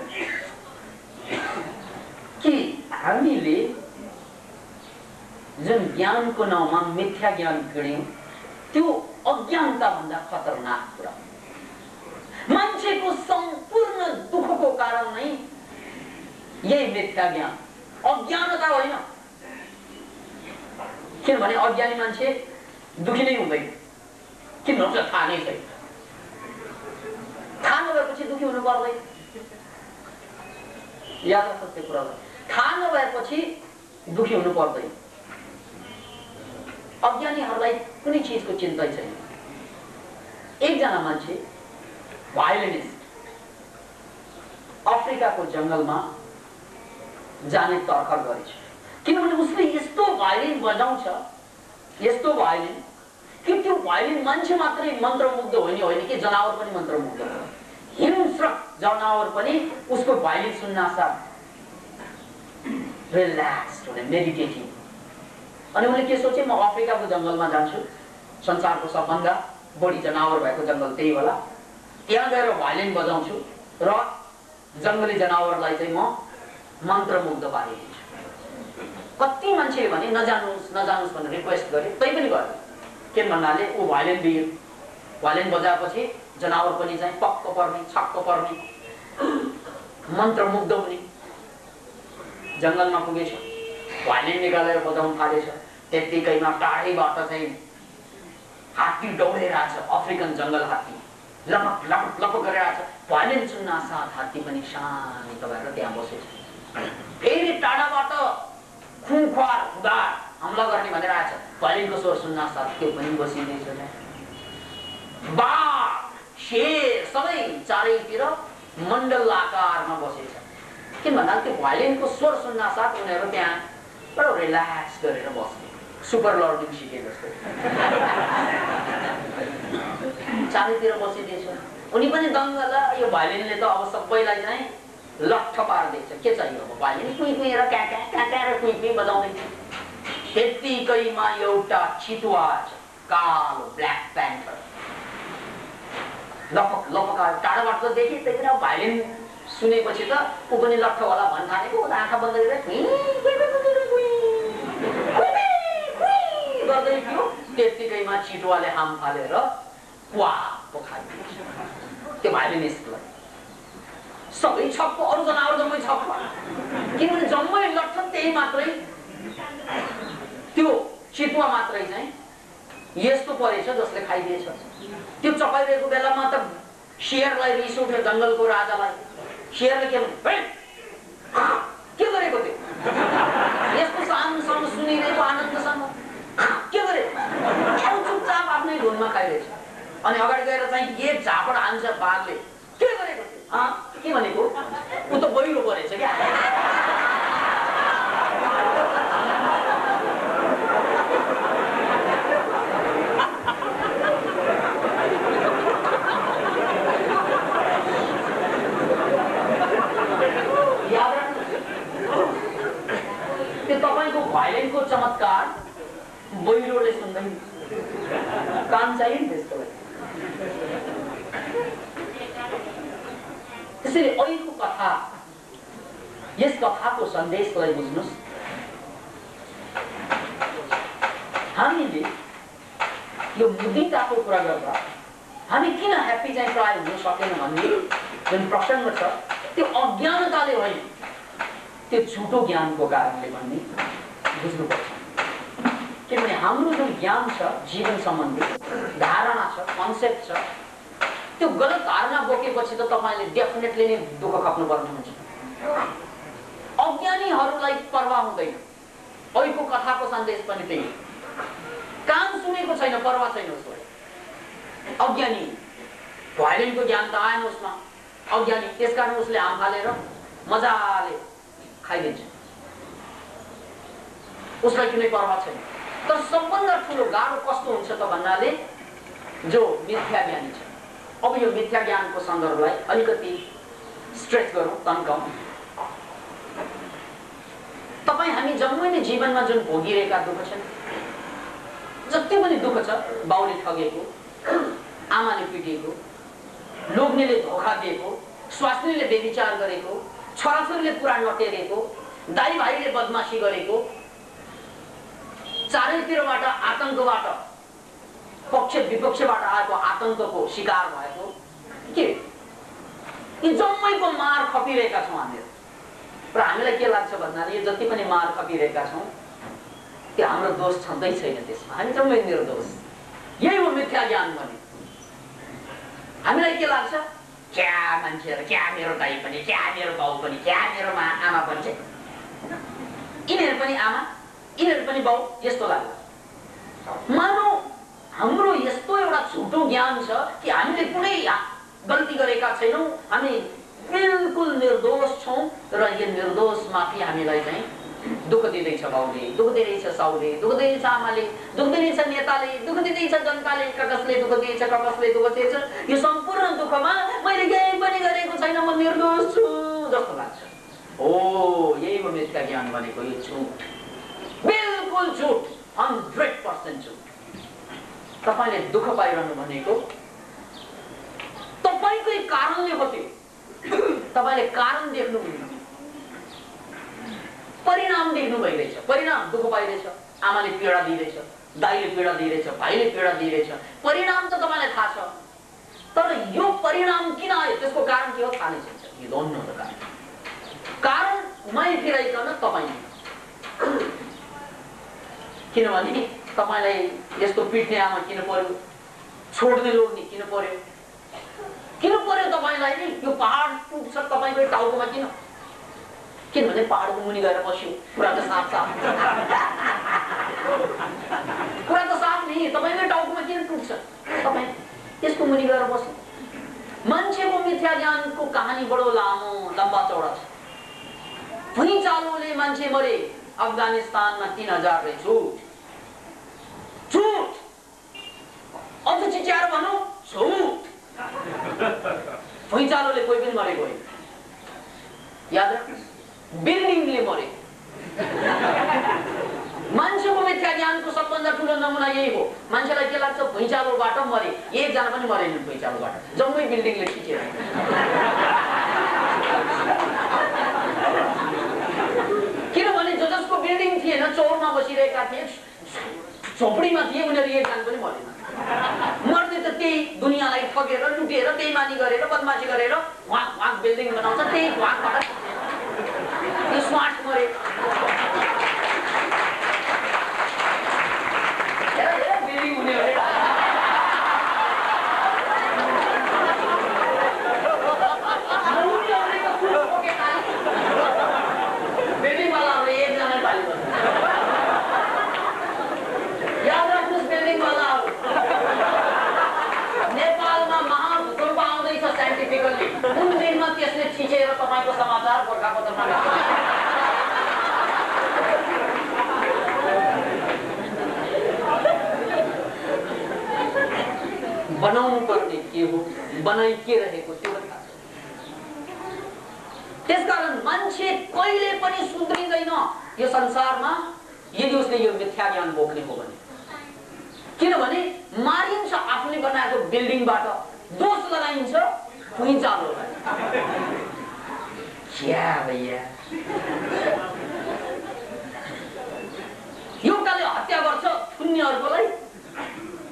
कि हामीले जुन ज्ञानको नाउँमा मिथ्या ज्ञान किड्यौं त्यो अज्ञानता भन्दा खतरनाक कुरा। मान्छेको सम्पूर्ण दुःखको कारण नै यही मिथ्या ज्ञान, अज्ञानता होइन। किनभने अज्ञानी मान्छे दुखी नै हुँदैन, किन हुन्छ थाहा नै छैन। थाहा नभएपछि दुखी हुनु पर्दैन, याद राख्नुहोस् त्यो कुरालाई। थाहा नभएपछि दुखी हुनु पर्दैन। अज्ञानीहरूलाई कुनै चिजको चिन्ता छैन। एकजना मान्छे भायोलिनिस्ट अफ्रिकाको जंगलमा जाने तर्खर गरेछ, किनभने उसले यस्तो भायोलिन बजाउँछ, यस्तो भायोलिन कि त्यो भायोलिन मान्छे मात्रै मन्त्रमुग्ध होइन कि जनावर पनि मन्त्रमुग्ध हो। हिंस्रक जनावर पनि उसको भायोलिन सुन्न साथ रिल्याक्स हुने, मेडिटेटिभ। अनि उनले के सोचे, म अफ्रिकाको जंगलमा जान्छु, संसारको सबभन्दा बढी जनावर भएको जंगल त्यही होला, त्यहाँ गएर भायोलिन बजाउँछु र जंगली जनावरलाई चाहिँ म मन्त्रमुग्ध पारिदिन्छु। कति मान्छेले भने नजानुस् नजानुस् भनेर रिक्वेस्ट गरे, तै पनि गरे। के भन्नाले ऊ भायोलिन दियो, भायोलिन बजाएपछि जनावर पनि चाहिँ पक्क पर्ने, छक्क पर्ने, मन्त्रमुग्ध हुने। जंगलमा पुगेछ, भायोलिन निकालेर बजाउन थालेछ। त्यतिकैमा टाढैबाट चाहिँ हात्ती दौडिरहेछ, अफ्रिकन जंगल हात्ती लपक लपक लपक गरिरहेछ। भायोलिन सुन्न साथ हात्ती पनि शान्त भएर त्यहाँ बसेछ। फेरि टाढाबाट खुङख्वार खुदार हमला गर्ने भनेर आएछ, भायोलिनको स्वर सुन्न साथ त्यो पनि बसिदिएछ। बाघ शेर सबै चारैतिर मण्डल आकारमा बसेछ। किन भन्दा त्यो भायोलिनको स्वर सुन्न साथ उनीहरू त्यहाँ बडो रिल्याक्स गरेर बस्ने, सुपर लर्निङ सिके जस्तो चारैतिर बसिदिएछ। उनी पनि दङ्ग ल, यो भायोलिनले त अब सबैलाई चाहिँ लट्ठ पार्दैछ, के चाहियो अब भायोलिन कुई कुई र क्या क्या क्या क्या र कुई कुई बजाउँदै। त्यतिकैमा एउटा चितुवा छ, कालो ब्ल्याक प्यान्थर, लपक लपक आयो। टाढाबाट त देखि, त्यही पनि भायोलिन सुनेपछि त ऊ पनि लट्ठ होला भन्न थालेको। आँखा बन्द गरेर गर्दै थियो। त्यतिकैमा चितुवाले हाम फालेर क्वाप खाइदिएछ त्यो भायोलिनिस्टलाई। सबै छक्क, अरू जनावर जम्मै छक्क, किनभने जम्मै लट्ठन त्यही मात्रै, त्यो चितुवा मात्रै चाहिँ यस्तो परेछ जसले खाइदिएछ। त्यो चपाइरहेको बेलामा त शेरलाई रिस उठ्यो, जंगलको राजालाई। शेरले के गरेको थियो, यस्तो सानोसँग सुनिरहेको आनन्दसँग के गरे, चुपचाप आफ्नै धुनमा खाइरहेछ। अनि अगाडि गएर चाहिँ के झापड हान्छ बाघले, के गरेको थियो, के भनेको, ऊ त बहिरो परेछ क्या। याद राख्नु, त्यो तपाईँको भायोलिनको चमत्कार बहिरोले सुन्दैन, कान चाहियो नि त्यसको लागि। त्यसैले अहिलेको कथा, यस कथाको सन्देशलाई बुझ्नुस्। हामीले यो मुदिताको कुरा गर्दा हामी किन ह्याप्पी चाहिँ प्राय हुन सकेन भन्ने जुन प्रसङ्ग छ, त्यो अज्ञानताले होइन, त्यो झुटो ज्ञानको कारणले भन्ने बुझ्नुपर्छ। किनभने हाम्रो जुन ज्ञान छ, जीवन सम्बन्धी धारणा छ, कन्सेप्ट छ, त्यो गलत धारणा बोकेपछि त तपाईँले डेफिनेटली नै दुःख खप्नुपर्ने हुन्छ। अज्ञानीहरूलाई परवाह हुँदैन। अहिलेको कथाको सन्देश पनि त्यही, कान सुनेको छैन, परवाह छैन उसलाई। अज्ञानी, भायोलिनको ज्ञान त आएन उसमा, अज्ञानी, त्यसकारण उसले आम फालेर मजाले खाइदिन्छ, उसलाई कुनै परवाह छैन। तर सबभन्दा ठुलो गाह्रो कस्तो हुन्छ त भन्नाले जो मिथ्या ज्ञानी छ। अब यो मिथ्या ज्ञानको सन्दर्भलाई अलिकति स्ट्रेच गरौँ, तन्काउँ। तपाईँ हामी जम्मैले जीवनमा जुन भोगिरहेका दुःख छन्, जति पनि दुःख छ, बाउले ठगेको, आमाले पिटेको, लोग्नेले धोका दिएको, स्वास्नीले व्यभिचार गरेको, छोराछोरीले पुरा नटेरेको, दाइ भाइले बदमासी गरेको, चारैतिरबाट आतंकबाट, पक्ष विपक्षबाट आएको आतंकको शिकार भएको, के यी जम्मैको मार खपिरहेका छौँ हामीहरू। र हामीलाई के लाग्छ भन्नाले यो जति पनि मार खपिरहेका छौँ त्यो हाम्रो दोष छँदै छैन, त्यसमा हामी जम्मै निर्दोष। यही हो मिथ्या ज्ञान भने। हामीलाई के लाग्छ, क्या मान्छेहरू, क्या मेरो दाइ पनि, क्या मेरो बाउ पनि, क्या मेरो आमा पनि छ, यिनीहरू पनि आमा, यिनीहरू पनि बाउ, यस्तो लाग्छ। मानौ हाम्रो यस्तो एउटा झुटो ज्ञान छ कि हामीले कुनै गल्ती गरेका छैनौँ, हामी बिल्कुल निर्दोष छौँ, र यो निर्दोष माथि हामीलाई चाहिँ दुःख दिँदैछ बाउले, दुःख दिँदैछ साउले, दुःख दिँदैछ आमाले, दुःख दिँदैछ नेताले, दुःख दिँदैछ जनताले, कसले दुःख दिएछ, कसले दुःख दिएछ। यो सम्पूर्ण दुःखमा मैले केही पनि गरेको छैन, म निर्दोष छु जस्तो लाग्छ। ओ यही हो मिथ्या ज्ञान भनेको, यो झुट, बिल्कुल झुट, 100% झुट। तपाईले दुःख पाइरहनु भनेको तपाईकै कारणले हो। त्यो तपाईले कारण देख्नुहुन्न, परिणाम देख्नु भइरहेछ। परिणाम दुःख पाइरहेछ, आमाले पीडा दिइरहेछ, दाइले पीडा दिइरहेछ, भाइले पीडा दिइरहेछ, परिणाम त तपाईलाई थाहा छ। तर यो परिणाम किन आयो, त्यसको कारण के हो थाहा नै छैन। यो दोनो हो कारण मै फिराइकन तपाईले, किनभने तपाईलाई यस्तो पिट्ने आमा किन पर्यो, छोड्ने लोग्ने किन पर्यो, किन पर्यो तपाईलाई नि यो पहाड टुट्छ तपाईकै टाउकोमा किन, किनभने पहाडको मुनि गएर बस्यो। कुरा त साफ साफ, कुरा त साफ नि, तपाईकै टाउकोमा किन टुट्छ, तपाई त्यसको मुनि गएर बस्नु। मान्छेको मिथ्या ज्ञानको कहानी बडो लामो लम्बा चौडा छ। भुइँचालोले मान्छे मरे अफगानिस्तानमा 3000 रे झुट, झुट, अझ चिच्याएर भनौँ झुट। भुइँचालोले कोही पनि मरेको होइन, याद राख्नुहोस्, बिल्डिङले मरे। मान्छेको मिथ्या ज्ञानको सबभन्दा ठुलो नमुना यही हो। मान्छेलाई के लाग्छ, भुइँचालोबाट मरे, एकजना पनि मरेन भुइँचालोबाट, जम्मै बिल्डिङले खिचेर। किनभने जसको बिल्डिङ थिएन, चौरमा बसिरहेका थिए, झोपडीमा थिए, उनीहरू एकजना पनि मरेन। मर्ने त त्यही दुनियाँलाई ठगेर, लुटेर, बेइमानी गरेर, बदमासी गरेर वाक बिल्डिङ बनाउँछ, त्यही वाकबाट यो स्मार्ट मरे। बिल्डिङ हुने बिल्डिङवालाहरूले एकजना पाली गर्छ। याद राख्नुहोस् बिल्डिङवालाहरू, नेपालमा महाभूकम्प आउँदैछ साइन्टिफिकली, कुन दिनमा त्यसले छिचेर तपाईँको समाचार गोर्खापत्रमा बनाउनु पर्ने के हो, बनाइ के रहेको त्यो पनि थाहा छैन। त्यसकारण मान्छे कहिले पनि सुध्रिँदैन यो संसारमा यदि उसले यो मिथ्या ज्ञान बोक्ने हो भने। किनभने मारिन्छ आफूले बनाएको बिल्डिङबाट, दोष लगाइन्छ भुइँचालोलाई। क्या भैया, एउटाले हत्या गर्छ शून्य अर्कोलाई,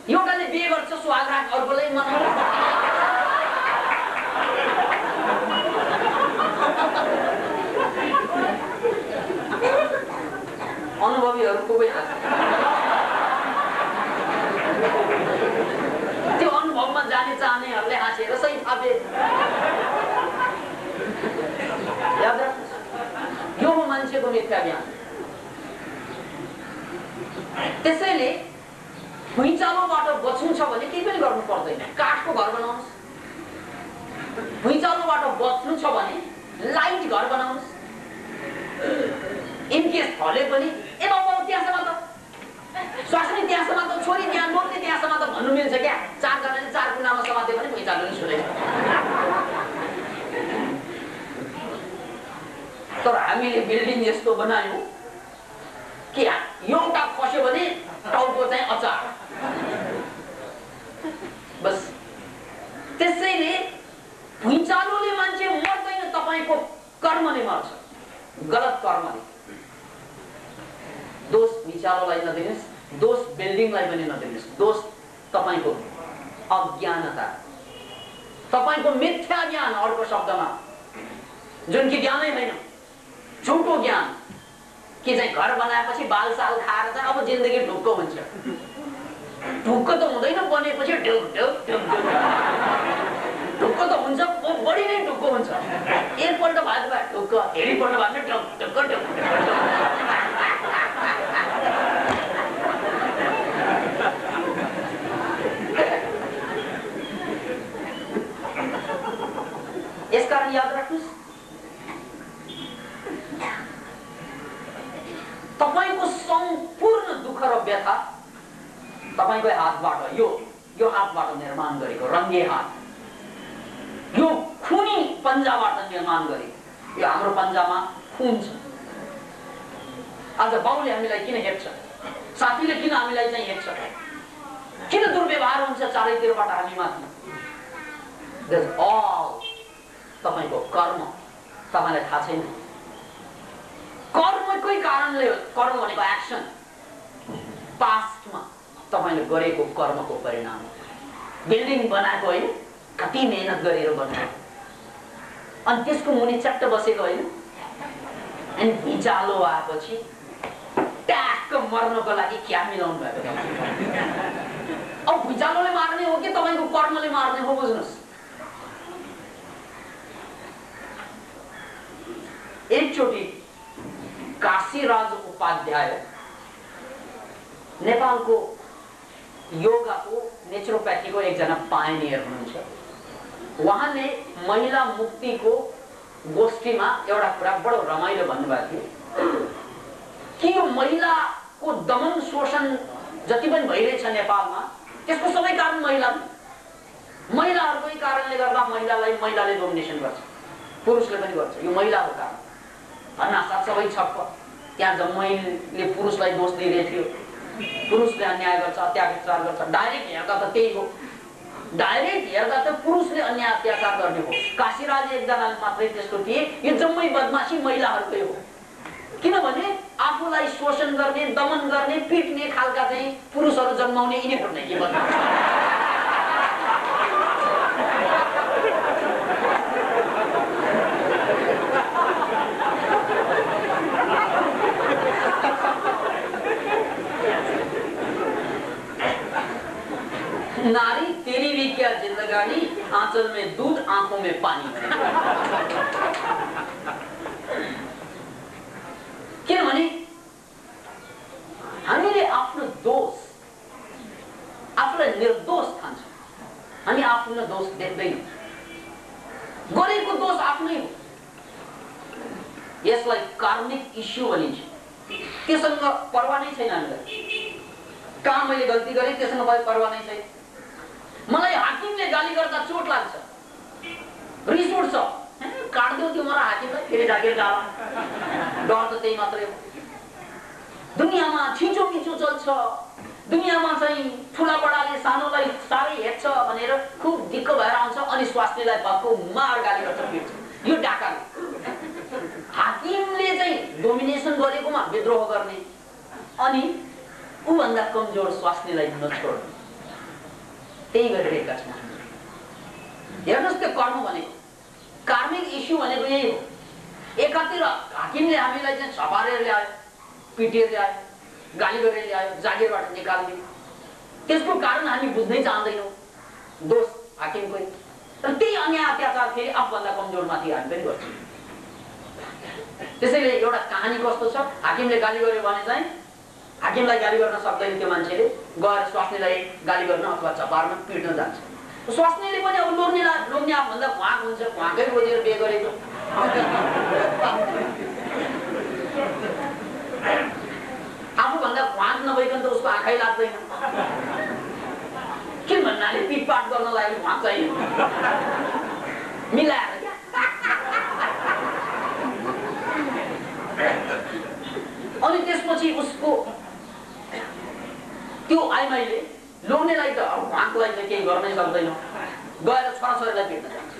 एउटाले बिहे गर्छ सुहागरात अर्कोलाई मनाउनु। अनुभवीहरूको पनि त्यो अनुभवमा जाने चाहनेहरूले हाँसेर सही थापे। याद राख्नुहोस्, यो हो मान्छेको मिथ्या ज्ञान। त्यसैले भुइँचालोबाट बच्नु छ भने केही पनि गर्नु पर्दैन, काठको घर बनाउनुहोस्, भुइँचालोबाट बच्नु छ भने लाइट घर बनाउनुस्। इन केस फले पनि ए बाबा त्यहाँसम्म त स्वास्नी त्यहाँसम्म त छोरी त्यहाँ बोल्ने त्यहाँसम्म त भन्नु मिल्छ क्या। चारजनाले चार कुनामा समाते पनि भुइँचालो नि छुँदैन। तर हामीले बिल्डिङ यस्तो बनायौँ कि एउटा खस्यो भने टाउको चाहिँ अचार। बस त्यसैले भुइँचालोले मान्छे मर्दैन, तपाईको कर्मले मर्छ, गलत कर्मले। दोष भुइँचालोलाई नदिनुस्, दोष बिल्डिङलाई पनि नदिनुस्, दोष तपाईको अज्ञानता, तपाईको मिथ्या ज्ञान। अर्को शब्दमा जुन कि ज्ञानै होइन, झुटो ज्ञान कि चाहिँ घर बनाएपछि बाल साल खाएर चाहिँ अब जिन्दगी ढुक्क हुन्छ। ढुक्क त हुँदैन, बनेपछि ढुक ढुक ढुक ढुक ढुक्क त हुन्छ, बढी नै ढुक्क हुन्छ। एकपल्ट भयो ढुक्क, धेरैपल्ट भयो भने ढुक ढुक्क ढुक। यसकारण याद राख्नुस्, तपाईको सम्पूर्ण दुःख र व्यथा तपाईकै हातबाट, यो हातबाट निर्माण गरेको रङ्गे हात, यो खुनी पन्जाबाट निर्माण गरेको। यो हाम्रो पन्जामा खुन छ। आज बाउले हामीलाई किन हेप्छ, साथीले किन हामीलाई चाहिँ हेप्छ, किन दुर्व्यवहार हुन्छ चारैतिरबाट हामीमाथि? That's all तपाईको कर्म। तपाईलाई थाहा छैन, कर्मकै कारणले हो। कर्म भनेको एक्सन, पास्टमा तपाईले गरेको कर्मको परिणाम। बिल्डिङ बनाएको होइन, कति मेहनत गरेर बनाएको, अनि त्यसको मुनि चट्ट बसेको होइन, अनि भुइँचालो आएपछि ट्याक्क मर्नको लागि क्या मिलाउनु भएको? अब भुइँचालोले मार्ने हो कि तपाईको कर्मले मार्ने हो? बुझ्नुस्। एकचोटि काशीराज उपाध्याय नेपालको योगाको नेचुरोप्याथीको एकजना पायनियर हुनुहुन्छ। उहाँले महिला मुक्तिको गोष्ठीमा एउटा कुरा बडो रमाइलो भन्नुभएको थियो कि यो महिलाको दमन शोषण जति पनि भइरहेछ नेपालमा, त्यसको सबै कारण महिलाहरूकै कारणले गर्दा महिलाले डोमिनेसन गर्छ, पुरुषले पनि गर्छ। यो महिलाको कारण भन्नासाथ सबै छक्क। त्यहाँ जम्मैले पुरुषलाई दोष दिइरहेको थियो, पुरुषले अन्याय गर्छ, अत्याचार गर्छ। डाइरेक्ट हेर्दा त त्यही हो, डाइरेक्ट हेर्दा त पुरुषले अन्याय अत्याचार गर्ने हो। काशीराज एकजना मात्रै त्यस्तो थिए, यो जम्मै बदमासी महिलाहरूकै हो। किनभने आफूलाई शोषण गर्ने, दमन गर्ने, पिट्ने खालका चाहिँ पुरुषहरू जन्माउने यिनीहरू नै के बदमास। नारी तेरी भी क्या जिंदगानी, आंचल में दूध आंखों में पानी। किनभने हामीले आफ्नो दोष, आफूलाई निर्दोष ठान्छौँ। हामी आफ्नो दोष देख्दैनौँ, गरेको दोष आफ्नै हो। यसलाई कार्मिक इस्यु भनिन्छ। त्यससँग परवाह नै छैन हामीलाई। कहाँ मैले गल्ती गरेँ त्यससँग परवाह नै छैन। मलाई हाकिमले गाली गर्दा चोट लाग्छ, रिस उठ्छ, काट्दियो त्यो मलाई हाकिमलाई, फेरि जागिर जाला। डर त त्यही मात्रै हो। दुनियाँमा छिचोमिचो चल्छ, दुनियाँमा चाहिँ ठुला बडाले सानोलाई साह्रै हेर्छ भनेर खुब दिक्क भएर आउँछ, अनि स्वास्नीलाई भक्कु मार गाली गर्छ, पिट्छ। यो डाकाले हाकिमले चाहिँ डोमिनेसन गरेकोमा विद्रोह गर्ने, अनि ऊभन्दा कमजोर स्वास्नीलाई नछोड्ने, त्यही गरिरहेका छौँ। हेर्नुहोस्, त्यो कर्म भनेको, कार्मिक इस्यु भनेको यही हो। एकातिर हाकिमले हामीलाई चाहिँ छपारेर ल्यायो, पिटेर ल्यायो, गाली गरेर ल्यायो, जागिरबाट निकाल्ने। त्यसको कारण हामी बुझ्नै चाहँदैनौँ, दोष हाकिमकै। तर त्यही अन्याय अत्याचार फेरि आफूभन्दा कमजोरमाथि हामी पनि गर्छौँ। त्यसैले एउटा कहानी कस्तो छ, हाकिमले गाली गर्यो भने चाहिँ हाकिमलाई गाली गर्न सक्दैन त्यो मान्छेले, गएर स्वास्नीलाई गाली गर्न अथवा चपार्न पिट्न जान्छ। स्वास्नीले पनि अब लोग्ने भन्दा घाँक हुन्छ, घाँकै खोजेर बिहे गरेको। आफूभन्दा घाँक नभइकन त उसको आँखै लाग्दैन। के भन्नाले पिटपाट गर्न लागि घाँक चाहियो मिलाएर क्या। अनि त्यसपछि उसको त्यो आइमाईले लोग्नेलाई त अब घाँकलाई त केही गर्नै सक्दैन, गएर छोराछोरीलाई भेट्न जान्छ।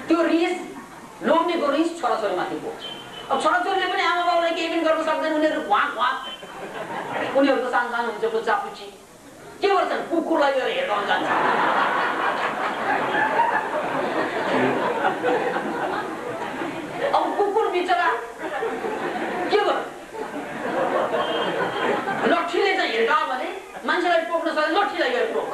त्यो रिस, लोग्नेको रिस छोराछोरीमाथि पुग्छ। अब छोराछोरीले पनि आमा बाउलाई केही पनि गर्न सक्दैन, उनीहरू घाँक घाँक, उनीहरूको सानो हुन्छ पुच्चापुच्ची के गर्छन्, कुकुरलाई गएर हेर्न जान्छ। अब कुकुर बिचरा के गर्छ, लट्ठीले चाहिँ हिर्कायो भने मान्छेलाई टोक्न सक्छ, लट्ठीलाई गएर टोक्छ।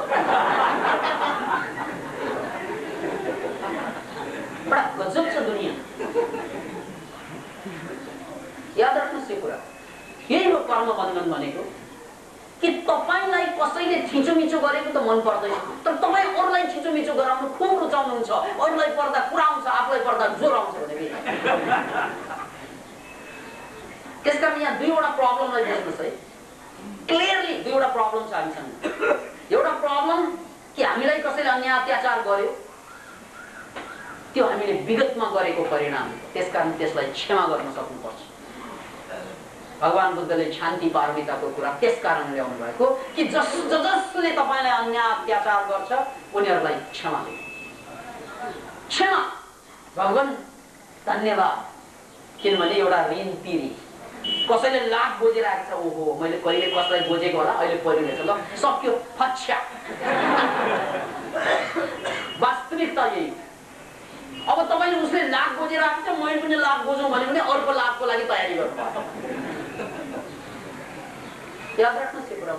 बडा गजब छ दुनियाँ। याद राख्नुहोस् यो कुरा, यही हो कर्म बन्धन भनेको कि तपाईलाई कसैले थिचोमिचो गरेको त मन पर्दैन, तर तपाईँ अरूलाई थिचोमिचो गराउनु खुब रुचाउनुहुन्छ। अरूलाई पर्दा कुरा आउँछ, आफूलाई पर्दा जोर आउँछ भने। त्यसकारण यहाँ दुईवटा प्रब्लमलाई बुझ्नुहोस् है, क्लियरली दुईवटा प्रब्लम छ हामीसँग। एउटा प्रब्लम कि हामीलाई कसैले अन्याय अत्याचार गर्यो, त्यो हामीले विगतमा गरेको परिणाम, त्यसकारण त्यसलाई क्षमा गर्न सक्नुपर्छ। भगवान बुद्धले शान्ति पारमिताको कुरा त्यसकारण ल्याउनु भएको कि जसले तपाईलाई अन्याय अत्याचार गर्छ उनीहरूलाई क्षमा दिनु। क्षमा भगवान धन्यवाद, किनभने एउटा ऋण तिरी कसैले लाख बोजिरहेको छ, ओहो मैले कहिले कसलाई बोजेको होला, अहिले परिरहेछ, ल सक्यो फच्छा। वास्तविकता यही। अब तपाईले उसले लाख बोजिरहेको छ, मैले पनि लाख बोजौँ भने पनि अर्को लाखको लागि तयारी गर्नुपर्छ। याद राख्नुहोस् यो कुरा।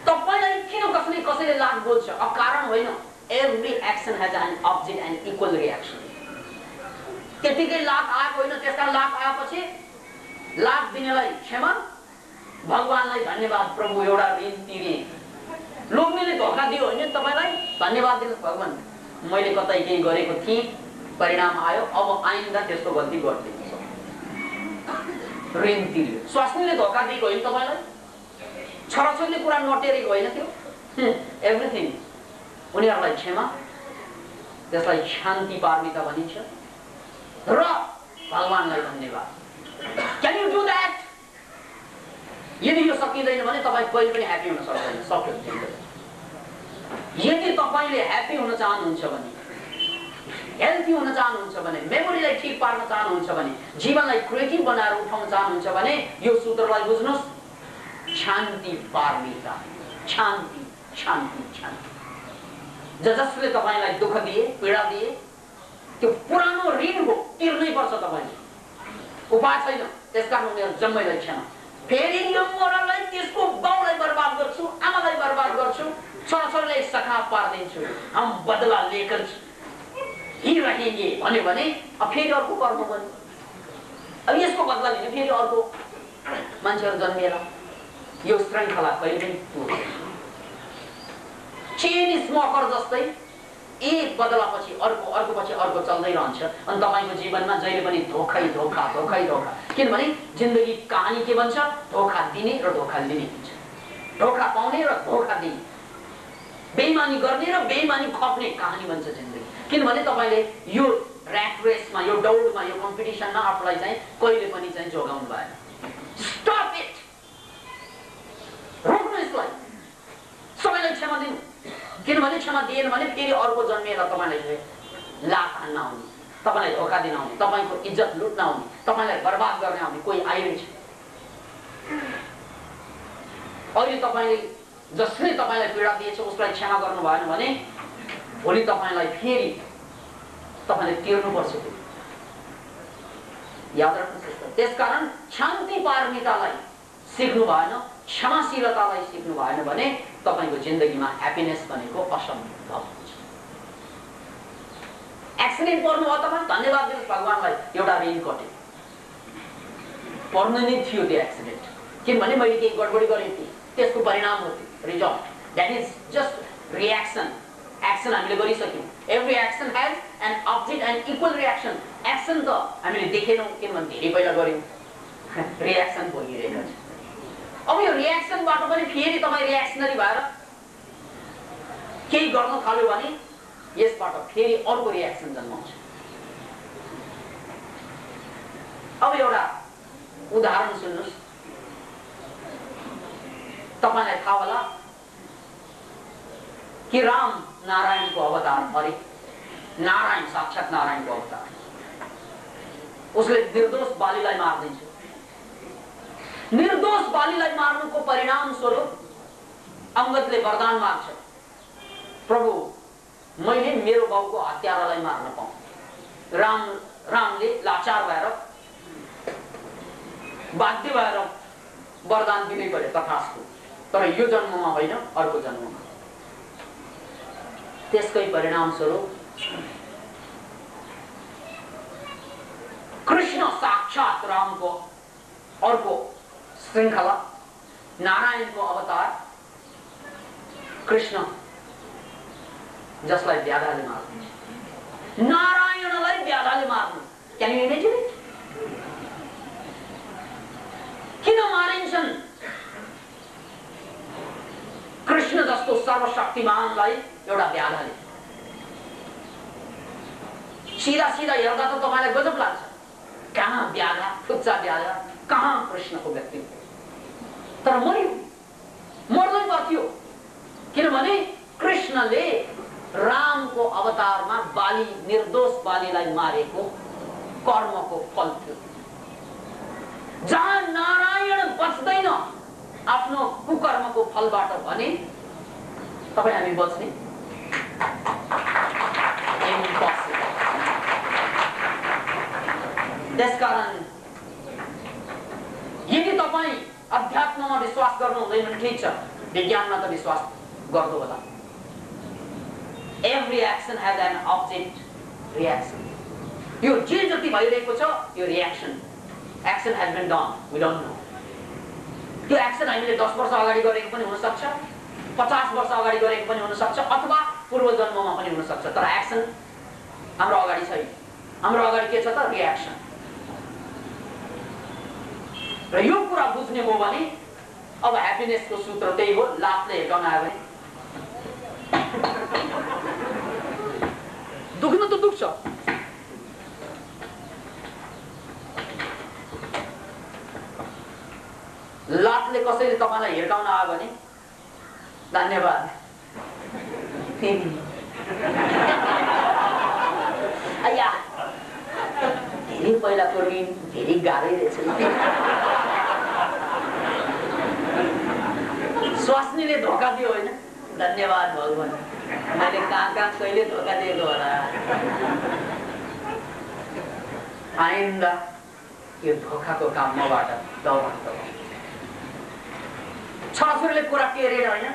तपाईलाई किन कसैले लाख बोल्छ? अकारण होइन। Every action has an object and equal reaction. त्यतिकै लाख आएको होइन, त्यसका लाख आएपछि लाख दिनेलाई क्षमा, भगवानलाई धन्यवाद, प्रभु एउटा ऋण तिरे। लोग्नेले धोका दियो होइन तपाईँलाई, धन्यवाद दिनुहोस् भगवान, मैले कतै केही गरेको थिएँ, परिणाम आयो, अब आइन्दा त्यस्तो गल्ती गर्दिन। ऋण तिर्यो। स्वास्नीले धोका दिएको होइन तपाईँलाई, छोराछोरीले कुरा नटेरेको होइन त्यो, एभ्रिथिङ, उनीहरूलाई क्षमा, त्यसलाई शान्ति पारमिता भनिन्छ, र भगवानलाई धन्यवाद। Can you do that? यदि यो सकिँदैन भने तपाईँ कहिले पनि ह्याप्पी हुन सक्दैन। सक्यो। यदि तपाईँले ह्याप्पी हुन चाहनुहुन्छ भने, हेल्थी हुन चाहनुहुन्छ भने, मेमोरीलाई ठिक पार्न चाहनुहुन्छ भने, जीवनलाई क्रिएटिभ बनाएर उठाउन चाहनुहुन्छ भने यो सूत्रलाई बुझ्नुहोस्, शान्ति पारमिता। शान्ति शान्ति शान्ति। जसले तपाईँलाई दुःख दिए, पीडा दिए, त्यो पुरानो ऋण हो, तिर्नै पर्छ तपाईँले, उपाय छैन। त्यसकारण उनीहरू जम्मैलाई क्षमा। फेरि यो मोरालाई, त्यसको बाउलाई बर्बाद गर्छु, आमालाई बर्बाद गर्छु, छोराछोरीलाई सखा पारिदिन्छु, हम बदला लेकर ही रहेंगे भन्यो भने अब फेरि अर्को कर्म गर्नु। अब यसको बदला लिने फेरि अर्को मान्छेहरू जन्मिएर यो श्रृङ्खला कहिले पनि पुग्दैन। चेन स्मोकर जस्तै एक बदलापछि अर्को, अर्को पछि अर्को चल्दै रहन्छ। अनि तपाईँको जीवनमा जहिले पनि धोखै धोखा, धोखै धोखा। किनभने जिन्दगी कहानी के भन्छ? धोखा दिने र धोखा लिने हुन्छ। धोखा पाउने र धोखा दिने, बेइमानी गर्ने र बेइमानी खप्ने कहानी भन्छ जिन्दगी। किनभने तपाईँले यो ऱ्याट रेसमा, यो दौडमा, यो कम्पिटिसनमा आफूलाई चाहिँ कहिले पनि चाहिँ जोगाउनु भएन। स्टप इट, रोक्नु यसलाई, सबैलाई क्षमा दिनु। किनभने क्षमा दिएन भने फेरि अर्को जन्मिएर तपाईँलाई लाख हान्न आउने, तपाईँलाई धोका दिन आउने, तपाईँको इज्जत लुट्न आउने, तपाईँलाई बर्बाद गर्न आउने कोही आइरहन्छ। अहिले तपाईँले जसले तपाईँलाई पीडा दिएछ उसलाई क्षमा गर्नु भएन भने भोलि तपाईँलाई फेरि तपाईँले तिर्नुपर्छ। याद राख्नुहोस्। त्यसकारण शान्ति पारमितालाई सिक्नु भएन, क्षमाशीलतालाई सिक्नु भएन भने तपाईँको जिन्दगीमा ह्याप्पिनेस भनेको असम्भव हुन्छ। एक्सिडेन्ट पर्नु भयो तपाईँ, धन्यवाद दिनुहोस् भगवानलाई, एउटा ऋण कट्यो। पर्नु नै थियो त्यो एक्सिडेन्ट, किनभने मैले केही गडबडी गरेको थिएँ, त्यसको परिणाम हो result. That is just reaction. Action हामीले गरिसक्यौँ। Every action has an object and equal reaction. Action त हामीले देखेनौँ किनभने धेरै पहिला गऱ्यौँ, रिएक्सन भइरहेको छ। अब यो रिएक्सनबाट पनि फेरि तपाईँ रिएक्सनरी भएर केही गर्न थाल्यो भने यसबाट फेरि अर्को रिएक्सन जन्माउँछ। अब एउटा उदाहरण सुन्नुहोस्। तपाईलाई थाहा होला कि राम नारायणको अवतार, अरे नारायण साक्षात नारायणको अवतार। उसले निर्दोष बालीलाई मार्दिन्छ। निर्दोष बालीलाई मार्नुको परिणाम स्वरूप अंगदले वरदान माग्छ, प्रभु मैले मेरो बाउको हत्यारालाई मार्न पाऊँ। रामले लाचार भएर बाध्य भएर वरदान दिनै पर्यो, तथास्तु, तर यो जन्ममा होइन, अर्को जन्ममा। त्यसकै परिणाम स्वरूप कृष्ण साक्षात रामको अर्को श्रृंखला, नारायणको अवतार कृष्ण, जसलाई व्याधाले मार्नु। नारायणलाई व्याधाले मार्नु, क्यान यु इमेजिन इट? किन मारिन्छन्? कृष्ण जस्तो सर्वशक्तिमानलाई एउटा व्याधाले। सीधा सीधा हेर्दा त तपाईलाई गजब लाग्छ, कहाँ व्याधा, ठुच्चा व्याधा, कहाँ कृष्णको व्यक्तित्व। तर मर्यो, मर्दै बर्थ्यो, किनभने कृष्णले रामको अवतारमा बाली, निर्दोष बालीलाई मारेको कर्मको फल थियो। जहाँ नारायण बच्दैन आफ्नो कुकर्मको फलबाट भने तपाईँ हामी बच्ने इम्पोसिबल। त्यसकारण यदि तपाईँ अध्यात्ममा विश्वास गर्नु हुँदैन, ठीक छ, विज्ञानमा त विश्वास गर्दो होला। Every action has an object reaction. यो जे जति भइरहेको छ यो reaction, action has been done, we don't know. त्यो एक्सन हामीले 10 वर्ष अगाडि गरेको पनि हुन सक्छ, 50 वर्ष अगाडि गरेको पनि हुन सक्छ, अथवा पूर्व जन्ममा पनि हुन सक्छ, तर एक्सन हाम्रो अगाडि छैन। हाम्रो अगाडि के छ त? रिएक्सन। र यो कुरा बुझ्ने हो भने अब ह्याप्पिनेसको सूत्र त्यही हो, लातले हिर्काउन आयो भने दुख्न त दुख्छ, लातले कसैले तपाईलाई हिर्काउन आयो भने धन्यवाद, अया धेरै पहिलाको ऋण धेरै गाह्रै रहेछ। स्वास्नीले धोका दियो होइन, धन्यवाद भगवान, मैले कहाँ कहिले धोका दिएको होला। आइन्दा यो धोकाको काम मबाट दौड। छोराछोरीले कुरा टेरेन होइन,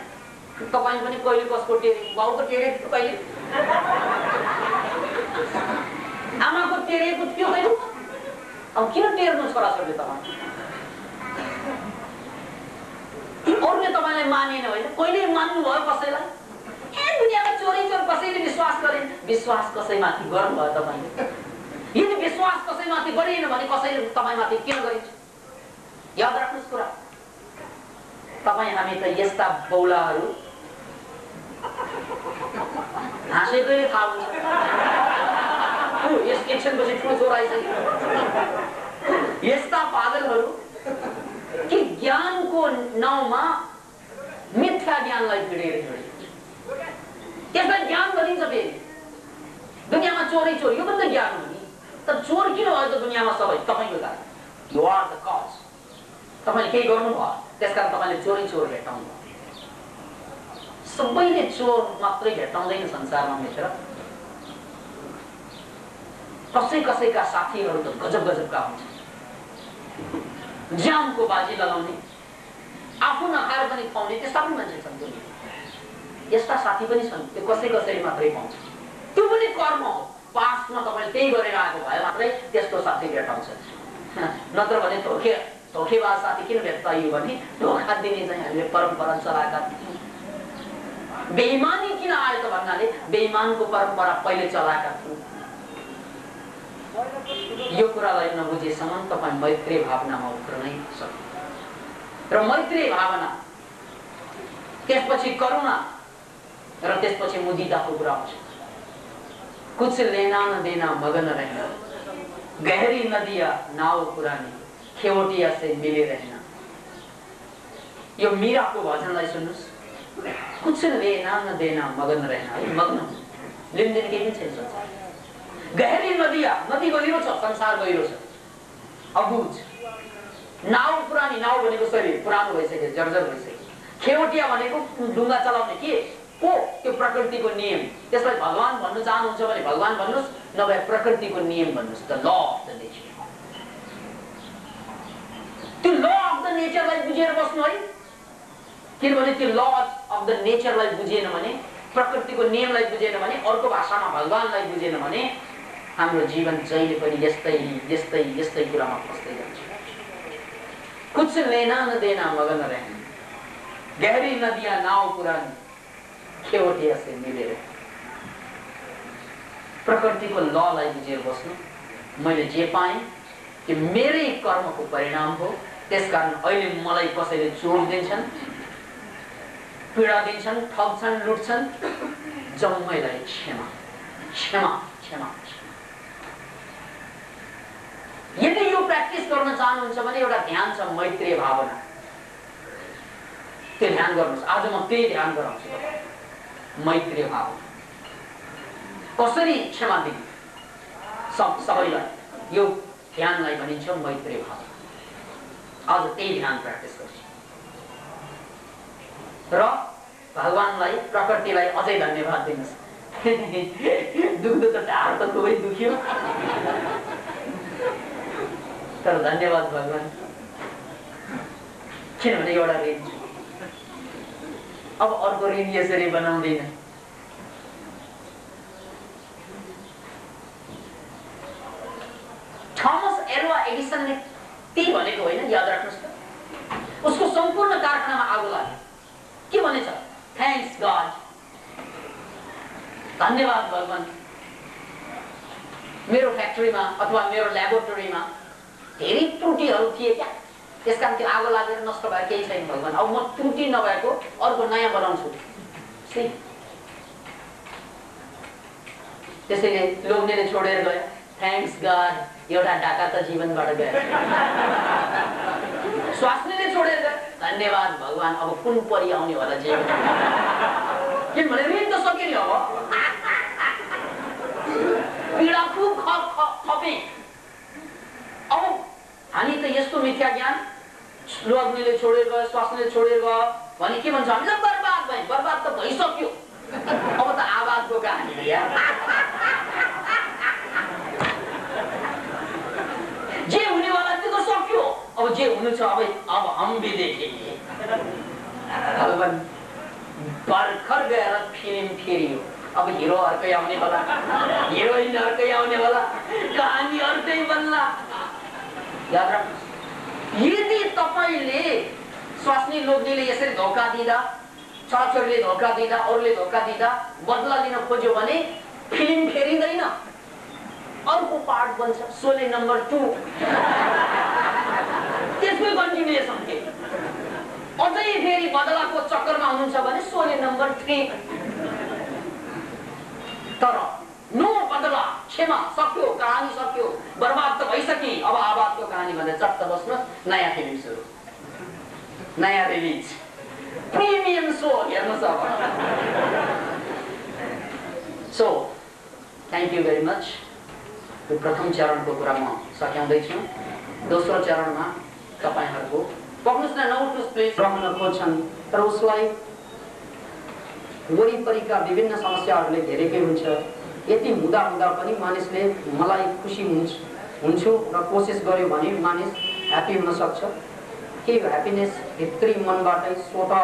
तपाईँ पनि कहिले कसको टेरे, बाउको टेरे कहिले, आमाको टेरेको थियो कहिले। अब किन टेर्नु छोराछोरीले? तपाईँ अरूले तपाईँलाई मानेन होइन, कहिले मान्नु भयो कसैलाई? दुनियाँमा चोरी चोर कसैले विश्वास गरे, विश्वास कसैमाथि गर्नुभयो तपाईँले? यदि विश्वास कसैमाथि गरिएन भने कसैले तपाईँमाथि किन गरिन्छ? याद राख्नुहोस् कुरा। तपाईँ हामी त यस्ता बौलाहरू, हाँसेकैले थाहा हुन्छ यस एकछिनपछि ठुलो चोर आइसक्यो। यस्ता पागलहरू कि ज्ञानको नाउँमा मिथ्या ज्ञानलाई भिडेर हिँडे, त्यसलाई ज्ञान भनिन्छ। फेरि दुनियाँमा चोरै चोर, यो पनि त ज्ञान हो नि। तर चोर किन भयो त दुनियाँमा? सबै तपाईँको कारण। You are the cause. तपाईँले केही गर्नु भयो, त्यसकारण तपाईँले चोरै चोर भेट्टाउनु भयो। सबैले चोर मात्रै भेट्टाउँदैन संसारमा मित्र। कसै कसैका साथीहरू त गजब गजबका हुन्छ, ज्यानको बाजी लगाउने, आफू नखाएर पनि पाउने, त्यस्ता पनि मान्छे छन् दुनियाँमा। यस्ता साथी पनि छन्, त्यो कसै कसैले मात्रै पाउँछ। त्यो पनि कर्म हो। पास्टमा तपाईँले त्यही गरेर आएको भए मात्रै त्यस्तो साथी भेटाउँछ, नत्र भने धोखेबाज साथी किन भेट्टाइयो भने धोका दिने चाहिँ हामीले परम्परा चलाएका थियौँ। बेइमानी किन आयो त भन्नाले बेइमानको परम्परा पहिले चलाएका थियौँ। यो कुरालाई नबुझेसम्म तपाईँ मैत्री भावनामा उत्रनै सक्नु र मैत्री भावना त्यसपछि करुणा र त्यसपछि मुदिताको कुरा आउँछ। कुछ लेना न देना मगन रहना, गहरी नदिया नाव पुरानी, खेवटिया से मिले रहना। यो मीराको भजनलाई सुन्नुस्। कुछ लेना न देना मगन रहना, मग्न लेनदेन केही छैन संसार। गहरी नदिया, नदी गहिरो छ, संसार गहिरो छ, अबुझ। नाव पुरानी, नाव भनेको शरीर पुरानो भइसक्यो, जर्जर भइसक्यो। खेवटिया भनेको डुङ्गा चलाउने के को त्यो प्रकृतिको नियम। त्यसलाई भगवान भन्नु चाहनुहुन्छ भने भगवान भन्नुस्, नभए प्रकृतिको नियम भन्नुस्, the law of the nature. त्यो ल अफ द नेचरलाई बुझेर बस्नु है। किनभने त्यो ल अफ द नेचरलाई बुझेन भने, प्रकृतिको नियमलाई बुझेन भने, अर्को भाषामा भगवानलाई बुझेन भने हाम्रो जीवन जहिले पनि यस्तै यस्तै यस्तै कुरामा फस्दै जान्छ। कुछ लेना न देना मगन रहना, गहरी नदिया नाव पुरानी, खेवटिया से मिले रहे। प्रकृतिको ललाई बुझेर बस्नु। मैले जे पाएँ कि मेरै कर्मको परिणाम हो, त्यसकारण अहिले मलाई कसैले चोट दिन्छन्, पीडा दिन्छन्, ठग्छन्, लुट्छन्, जम्मैलाई क्षमा क्षमा क्षमा। यदि यो प्र्याक्टिस गर्न चाहनुहुन्छ भने एउटा ध्यान छ, मैत्रीय भावना। त्यो ध्यान गर्नुहोस्। आज म त्यही ध्यान गराउँछु। मैत्रीय भावना कसरी क्षमा दिने सबैलाई, यो ध्यानलाई भनिन्छ मैत्रीय भावना। आज त्यही ध्यान प्र्याक्टिस गर्छु र भगवानलाई, प्रकृतिलाई अझै धन्यवाद दिनुहोस्। दुख्दो त ढाड त खुबै दुख्यो, तर धन्यवाद भगवान। किनभने एउटा ऋण छ, अब अर्को ऋण यसरी बनाउँदैन। थोमस एल्वा एडिसनले त्यही भनेको होइन, याद राख्नुहोस् त। उसको सम्पूर्ण कारखानामा आगो लाग्यो। के भनेछ? थ्याङ्क्स गॉड, धन्यवाद भगवान। मेरो फ्याक्ट्रीमा अथवा मेरो ल्याबोरेटरीमा धेरै त्रुटिहरू थिए क्या, त्यसकारण त्यो आगो लागेर नष्ट भए केही छैन भगवान। अब म त्रुटि नभएको अर्को नयाँ बनाउँछु। त्यसैले लोग्नेले छोडेर गयो। थ्याङ्क्स गॉड, एउटा ढाका त जीवनबाट गयो। स्वास्नीले छोडेर गयो। धन्यवाद भगवान, अब कुन परि आउने होला जीवन। किनभने ऋण त सक्यो नि। अब पीडा खुब खपे। अब हामी त यस्तो मिथ्या ज्ञान, लोग्नेले छोडेर गयो, स्वास्नीले छोडेर गयो भने के भन्छ हामी? बर्बाद भए। बर्बाद त भइसक्यो, अब त आवाजको कहानी हो यार। जे हुनेवाला त्यो त सक्यो, अब जे हुनु छ अब हम भी देखेंगे। भगवान भर्खर गएर फिल्म फेरियो, अब हिरो अर्कै आउने होला, हिरोइन अर्कै आउने होला, कहानी अर्कै बन्ला। याद राख्नुहोस्, यदि तपाईले स्वास्नी लोग्नेले यसरी धोका दिँदा, छोराछोरीले धोका दिँदा, अरूले धोका दिँदा बदला लिन खोज्यो भने फिल्म फेरिँदैन, अर्को पार्ट बन्छ, सोले नम्बर 2। त्यसको कन्टिन्युएसन के? अझै फेरि बदलाको चक्करमा हुनुहुन्छ भने सोले नम्बर 3। तर नो बदला, क्षमा, सक्यो, कहानी सक्यो, बर्बाद त भइसक्यो, अब आबादको कहानी भनेर चट्ट बस्नुहोस्। नयाँ फिल्म सुरु, नयाँ रिलिज, प्रिमियम सो हेर्नुहोस्। अब so thank you very much. यो प्रथम चरणको कुरा म सकाउँदैछु। दोस्रो चरणमा तपाईहरुको पक्नुस् न, नउठ्नुस् प्लिज। रहन खोज्छन् तर उसलाई वरिपरिका विभिन्न समस्याहरूले घेरेकै हुन्छ। यति हुँदा हुँदा पनि मानिसले मलाई खुसी हुन्छु र कोसिस गर्यो भने मानिस ह्यापी हुन सक्छ। के ह्याप्पिनेस भित्री मनबाटै स्वतः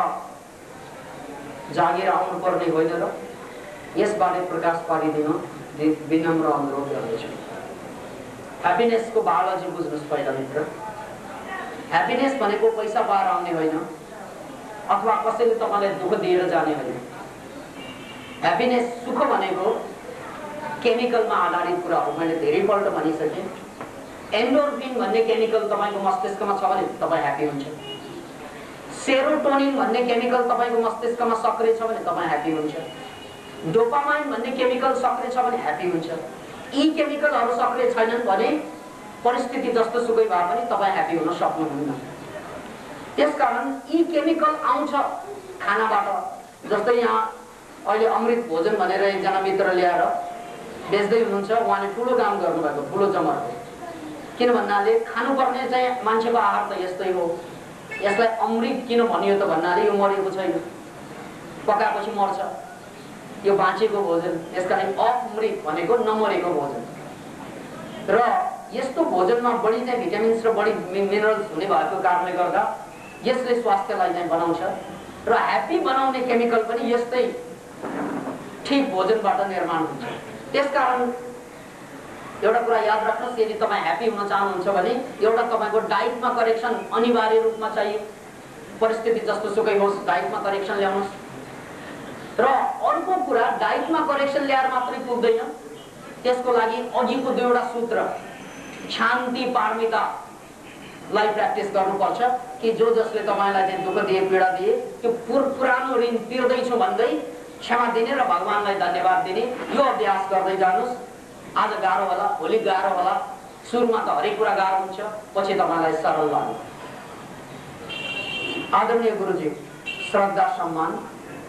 जागेर आउनु पर्ने होइन र यसबारे प्रकाश पारिदिन विनम्र अनुरोध गर्दछु। ह्याप्पिनेसको बायोलोजी बुझ्नुस् पहिला मित्र। ह्याप्पिनेस भनेको पैसा पाएर आउने होइन अथवा कसैले तपाईलाई दुःख दिएर जाने होइन। ह्याप्पिनेस सुख भनेको केमिकलमा आधारित कुरा हो। मैले धेरैपल्ट भनिसके, एन्डोर्फिन भन्ने केमिकल तपाईको मस्तिष्कमा छ भने तपाई ह्याप्पी हुन्छ। सेरोटोनिन भन्ने केमिकल तपाईको मस्तिष्कमा सक्रिय छ भने तपाई ह्याप्पी हुन्छ। डोपामाइन भन्ने केमिकल सक्रिय छ भने ह्याप्पी हुन्छ। यी केमिकलहरु सक्रिय छैनन् भने परिस्थिति जस्तो सुकै भए पनि तपाई ह्याप्पी हुन सक्नुहुन्न। त्यसकारण यी केमिकल आउँछ खानाबाट। जस्तै यहाँ अहिले अमृत भोजन भनेर एकजना मित्र ल्याएर बेच्दै हुनुहुन्छ। उहाँले ठुलो काम गर्नुभएको, ठुलो जमर हो। किन भन्नाले खानुपर्ने चाहिँ मान्छेको आहार त यस्तै हो, यसलाई अमृत किन भनियो त भन्नाले यो मरेको छैन, पकाएपछि मर्छ, यो बाँचेको भोजन, यसकारण अमृत भनेको नमरेको भोजन। र यस्तो भोजनमा बढी चाहिँ भिटामिन्स र बढी मिनरल्स हुने भएको कारणले गर्दा यसले स्वास्थ्यलाई चाहिँ बनाउँछ। र ह्याप्पी बनाउने केमिकल पनि यस्तै ठीक भोजनबाट निर्माण हुन्छ। त्यसकारण एउटा कुरा याद राख्नुहोस्, यदि तपाईँ ह्याप्पी हुन चाहनुहुन्छ भने एउटा तपाईँको डाइटमा करेक्सन अनिवार्य रूपमा चाहियो। परिस्थिति जस्तो सुकै होस्, डाइटमा करेक्सन ल्याउनुहोस्। र अर्को कुरा, डाइटमा करेक्सन ल्याएर मात्रै पुग्दैन, त्यसको लागि अघिको दुईवटा सूत्र शान्ति पारमितालाई प्र्याक्टिस गर्नुपर्छ कि जो जसले तपाईँलाई चाहिँ दुःख दिए, पीडा दिए, त्यो पुरानो ऋण तिर्दैछु भन्दै क्षमा दिने र भगवानलाई धन्यवाद दिने यो अभ्यास गर्दै जानुहोस्। आज गाह्रो होला, भोलि गाह्रो होला, सुरुमा त हरेक कुरा गाह्रो हुन्छ, पछि तपाईलाई सरल लाग्यो। आदरणीय गुरुजी, श्रद्धा सम्मान,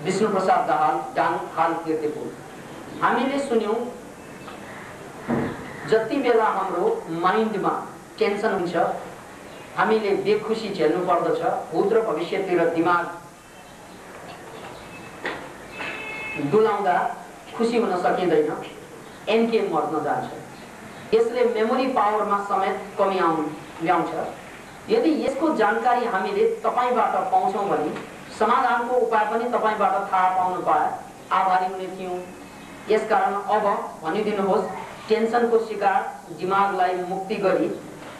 विष्णु प्रसाद दाहाल, हाल कीर्तिपुर। हामीले सुन्यौं जति बेला हाम्रो माइन्डमा टेन्सन हुन्छ, हामीले बेखुसी झेल्नु पर्दछ, भूत र भविष्यतिर दिमाग डुलाउँदा खुसी हुन सकिँदैन, एनके मर्न जान्छ। यसले मेमोरी पावरमा समेत कमी ल्याउँछ। यदि यसको जानकारी हामीले तपाईबाट पाउँछौं भने समाधानको उपाय पनि तपाईबाट थाहा पाउन पाए आभारी हुने थियौं। यसकारण अब भनिदिनुहोस्, टेन्सनको शिकार दिमागलाई मुक्ति गरी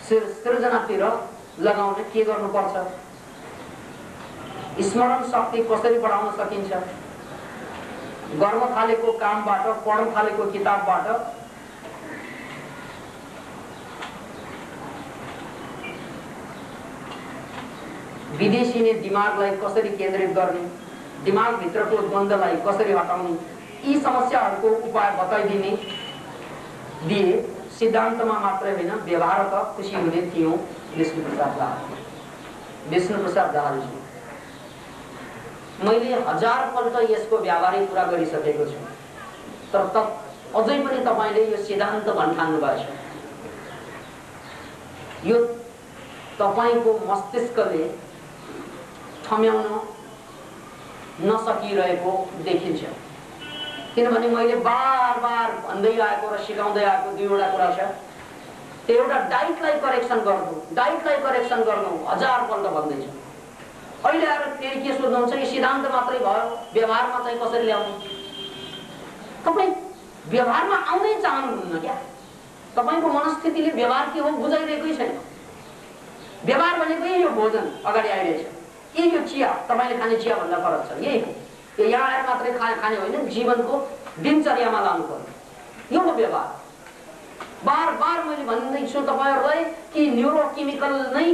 सृजनातिर लगाउन के गर्नुपर्छ? स्मरण शक्ति कसरी बढाउन सकिन्छ? गर्न थालेको कामबाट, पढ्न थालेको किताबबाट विदेशिने दिमागलाई कसरी केन्द्रित गर्ने, दिमागभित्रको द्वन्द्वलाई कसरी हटाउने, यी समस्याहरूको उपाय बताइदिने दिए सिद्धान्तमा मात्रै होइन व्यवहार त खुसी हुने थियौं। विष्णु प्रसाद दाहालजी, मैले 1000 पल्ट यसको व्यावहारिक कुरा गरिसकेको छु, तर अझै पनि तपाईले यो सिद्धान्त भन्ठान्नु भएको छ। यो तपाईको मस्तिष्कले ठम्याउन नसकिरहेको देखिन्छ। किनभने मैले बार बार भन्दै आएको र सिकाउँदै आएको दुईवटा कुरा छ। त्यो एउटा डाइटलाई करेक्सन गर्नु, डाइटलाई करेक्सन गर्नु 1000 पल्ट भन्दैछु। अहिले आएर फेरि के सोध्नुहुन्छ कि सिद्धान्त मात्रै भयो, व्यवहारमा चाहिँ कसरी ल्याउनु? तपाई व्यवहारमा आउनै चाहनुहुन्न क्या? तपाईको मनस्थितिले व्यवहार के हो बुझाइरहेकै छैन। व्यवहार भनेको यो भोजन अगाडि आइरहेछ, यो चिया, तपाईले खाने चिया भन्दा फरक छ, यही हो। यो यहाँ आएर मात्रै खाने होइन, जीवनको दिनचर्यामा लानु पर्यो। यो हो व्यवहार। बार बार मैले भन्दैछु तपाईहरुलाई कि न्यूरोकेमिकल नै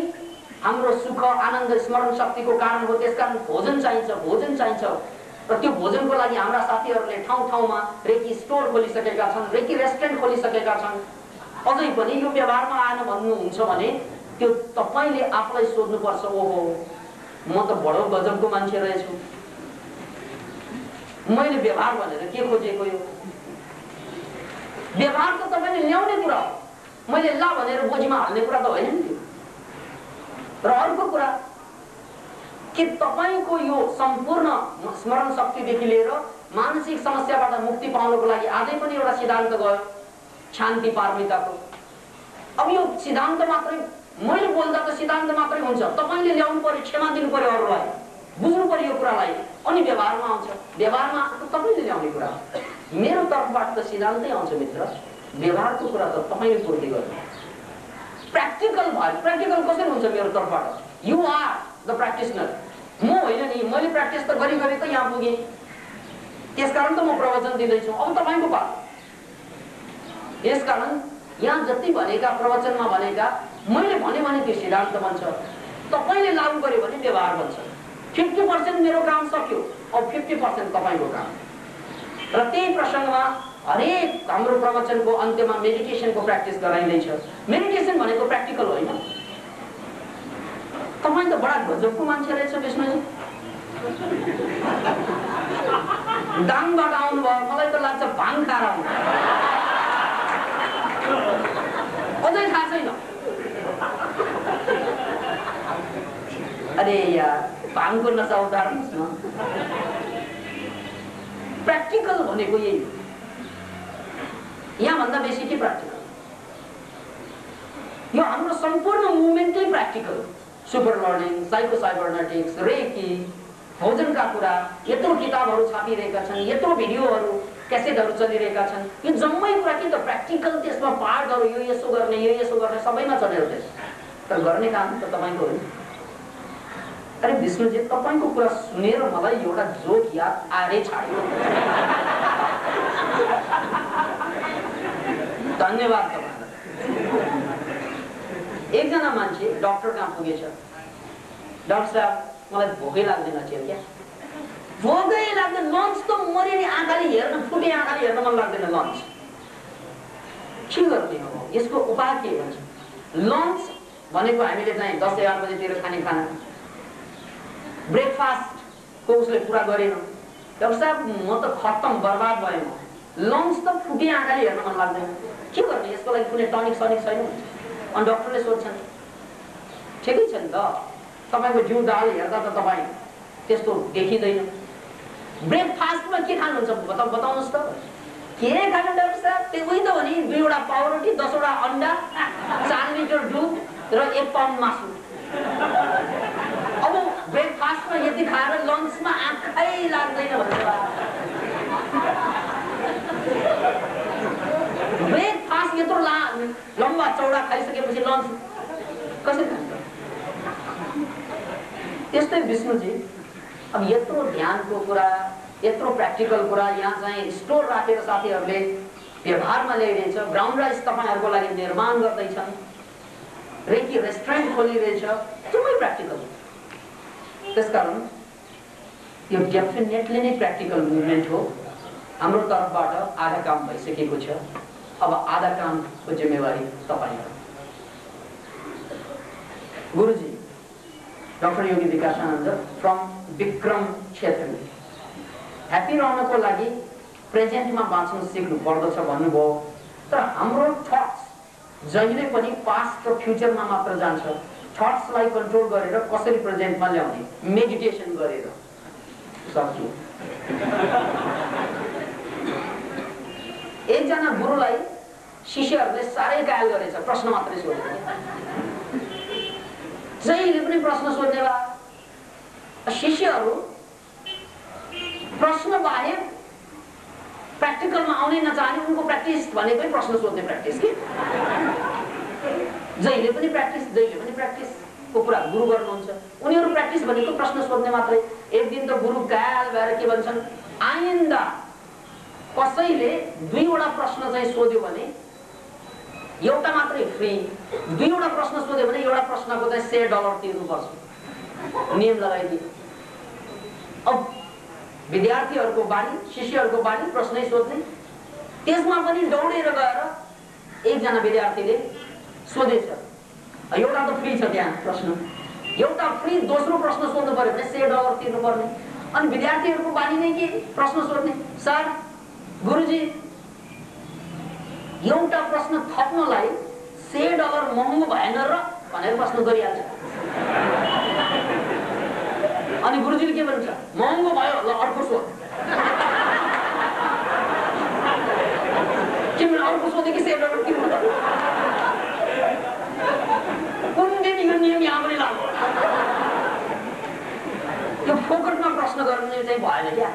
हाम्रो सुख, आनन्द, स्मरण शक्तिको कारण हो। त्यसकारण भोजन चाहिन्छ, भोजन चाहिन्छ। र त्यो भोजनको लागि हाम्रा साथीहरूले ठाउँ ठाउँमा रेकी स्टोर खोलिसकेका छन्, रेकी रेस्टुरेन्ट खोलिसकेका छन्। अझै पनि यो व्यवहारमा आएन भन्नुहुन्छ भने त्यो तपाईले आफूलाई सोध्नुपर्छ, ओहो म त बडो गजबको मान्छे रहेछु, मैले व्यवहार भनेर के खोजेको? यो व्यवहार त तपाईले ल्याउने कुरा हो, मैले ला भनेर बोझीमा हाल्ने कुरा त होइन नि। र अर्को कुरा कि तपाईको यो सम्पूर्ण स्मरण शक्तिदेखि लिएर मानसिक समस्याबाट मुक्ति पाउनको लागि आजै पनि एउटा सिद्धान्त गयो, शान्ति पारमिताको। अब यो सिद्धान्त मात्रै मैले बोल्दा त सिद्धान्त मात्रै हुन्छ, तपाईले ल्याउनु पर्यो, क्षमा दिनु पर्यो, अरूलाई बुझ्नु पर्यो यो कुरालाई, अनि व्यवहारमा आउँछ। व्यवहारमा आएको तपाईले ल्याउने कुरा हो। मेरो तर्फबाट त सिद्धान्तै आउँछ मित्र, व्यवहारको कुरा त तपाईले पूर्ति गर्नु। प्र्याक्टिकल भयो। प्र्याक्टिकल कसरी हुन्छ मेरो तर्फबाट? यु आर द प्र्याक्टिसनर, म होइन नि। मैले प्र्याक्टिस त गरी गरी त यहाँ पुगेँ, त्यसकारण त म प्रवचन दिँदैछु। अब तपाईँको पालो। यसकारण यहाँ जति भनेका प्रवचनमा भनेका मैले भने त्यो सिद्धान्त बन्छ, तपाईँले लागू गर्यो भने व्यवहार बन्छ। 50% मेरो काम सक्यो, अब 50% तपाईँको काम। र त्यही प्रसङ्गमा हरेक हाम्रो प्रवचनको अन्त्यमा मेडिटेसनको प्र्याक्टिस गराइँदैछ। मेडिटेसन भनेको प्र्याक्टिकल होइन। तपाईँ त बडा गजबको मान्छे रहेछ विष्णुजी। दाङबाट आउनुभयो, मलाई त लाग्छ भाङ खाएर आउनु, अझै थाहा छैन। अरे यार, भाङको नशा उतार्नुहोस् न। प्र्याक्टिकल भनेको यही हो। यहाँ भन्दा बेसी के प्र्याक्टिकल? यो हाम्रो सम्पूर्ण मुभमेन्टै practical. Super learning, psycho cybernetics, reiki, भोजनका कुरा, यत्रो किताबहरू छापिरहेका छन्, यत्रो भिडियोहरू क्यासेटहरू चलिरहेका छन्। यो जम्मै कुरा के त प्र्याक्टिकल, त्यसमा पार्टहरू, यो यसो गर्ने, यो यसो गर्ने, सबैमा चलेर त्यस। तर गर्ने काम त तपाईँको होइन। अरे विष्णुजी, तपाईँको कुरा सुनेर मलाई एउटा जोक याद आएरै छाड्यो। धन्यवाद तपाईँलाई। एकजना मान्छे डाक्टर कहाँ पुगेछ। डाक्टर साहब, मलाई भोकै लाग्दैन थियो क्या। भोकै लाग्दैन, लन्च त मरिने आँखाले हेर्न, फुटे आँखाले हेर्न मन लाग्दैन लन्च। के गर्ने हो यसको उपाय के भन्छ? लन्च भनेको हामीले चाहिँ 10-11 बजेतिर खाने खाना, ब्रेकफास्टको उसले पुरा गरेन। डाक्टर साहब, म त खत्तम, बर्बाद भएँ म। लन्च त फुटे आँखाले हेर्न मन लाग्दैन, के गर्ने? यसको लागि कुनै टनिक सनिक छैन? अनि डाक्टरले सोध्छन्, ठिकै छ नि त, तपाईँको जिउ दाल हेर्दा त तपाईँ त्यस्तो देखिँदैन। ब्रेकफास्टमा के खानुहुन्छ बताउनुहोस् त? के खानु डाक्टर साहब? त्यो उही त हो नि, 2वटा पाउरोटी, 10वटा अन्डा, 4 लिटर दुध र 1 पाउन्ड मासु। अब ब्रेकफास्टमा यति खाएर लन्चमा आँखै लाग्दैन भनेर ब्रेकफास्ट यत्रो लम्बा चौडा खाइसकेपछि लन्च कसरी खान्छ? त्यस्तै विष्णुजी, अब यत्रो ध्यानको कुरा, यत्रो प्र्याक्टिकल कुरा यहाँ चाहिँ स्टोर राखेर साथीहरूले व्यवहारमा ल्याइरहेछ। ग्राउन्ड राइस तपाईँहरूको लागि निर्माण गर्दैछन्, रेकी रेस्टुरेन्ट खोलिरहेछ, जम्मै प्र्याक्टिकल। त्यसकारण यो डेफिनेटली नै प्र्याक्टिकल मुभमेन्ट हो। हाम्रो तर्फबाट आधा काम भइसकेको छ, अब आधा कामको जिम्मेवारी तपाईँको। गुरुजी doctor Yogi Vikasananda from Vikram क्षेत्र, ह्याप्पी रहनको लागि प्रेजेन्टमा बाँच्नु सिक्नु पर्दछ भन्नुभयो। तर हाम्रो थट्स जहिले पनि पास्ट र फ्युचरमा मात्र जान्छ। थट्सलाई कन्ट्रोल गरेर कसरी प्रेजेन्टमा ल्याउने? मेडिटेसन गरेर सक्छु। एकजना गुरुलाई शिष्यहरूले साह्रै गायल गरेछ, प्रश्न मात्रै सोधेको। जहिले पनि प्रश्न सोध्ने भए शिष्यहरू प्रश्न बाहेक प्र्याक्टिकलमा आउनै नचाहने, उनको प्र्याक्टिस भनेकै प्रश्न सोध्ने प्र्याक्टिस के। जहिले पनि प्र्याक्टिसको कुरा गुरु गर्नुहुन्छ। उनीहरू प्र्याक्टिस भनेको प्रश्न सोध्ने मात्रै। एक दिन त गुरु गायल भएर के भन्छन्, आइन्दा कसैले 2वटा प्रश्न चाहिँ सोध्यो भने एउटा मात्रै फ्री, 2वटा प्रश्न सोध्यो भने एउटा प्रश्नको चाहिँ $100 तिर्नुपर्छ। नियम लगाइदिए। अब विद्यार्थीहरूको बानी, शिष्यहरूको बानी प्रश्नै सोध्ने। त्यसमा पनि दौडेर गएर एकजना विद्यार्थीले सोधेछ, एउटा त फ्री छ त्यहाँ प्रश्न, एउटा फ्री, दोस्रो प्रश्न सोध्नु पर्यो भने $100 तिर्नु पर्ने। अनि विद्यार्थीहरूको बानी नै के? प्रश्न सोध्ने। सर, गुरुजी, एउटा प्रश्न थप्नलाई $100 महँगो भएन र भनेर प्रश्न गरिहाल्छ। अनि गुरुजीले के भन्छ? महँगो भयो, ल अर्को सोध। तिमीले अर्को सोधे कि $100 तिर्नु पर्यो? कुन दिन यो नियम यहाँ पनि लाग्यो? यो फोकटमा प्रश्न गर्ने चाहिँ भएन क्या।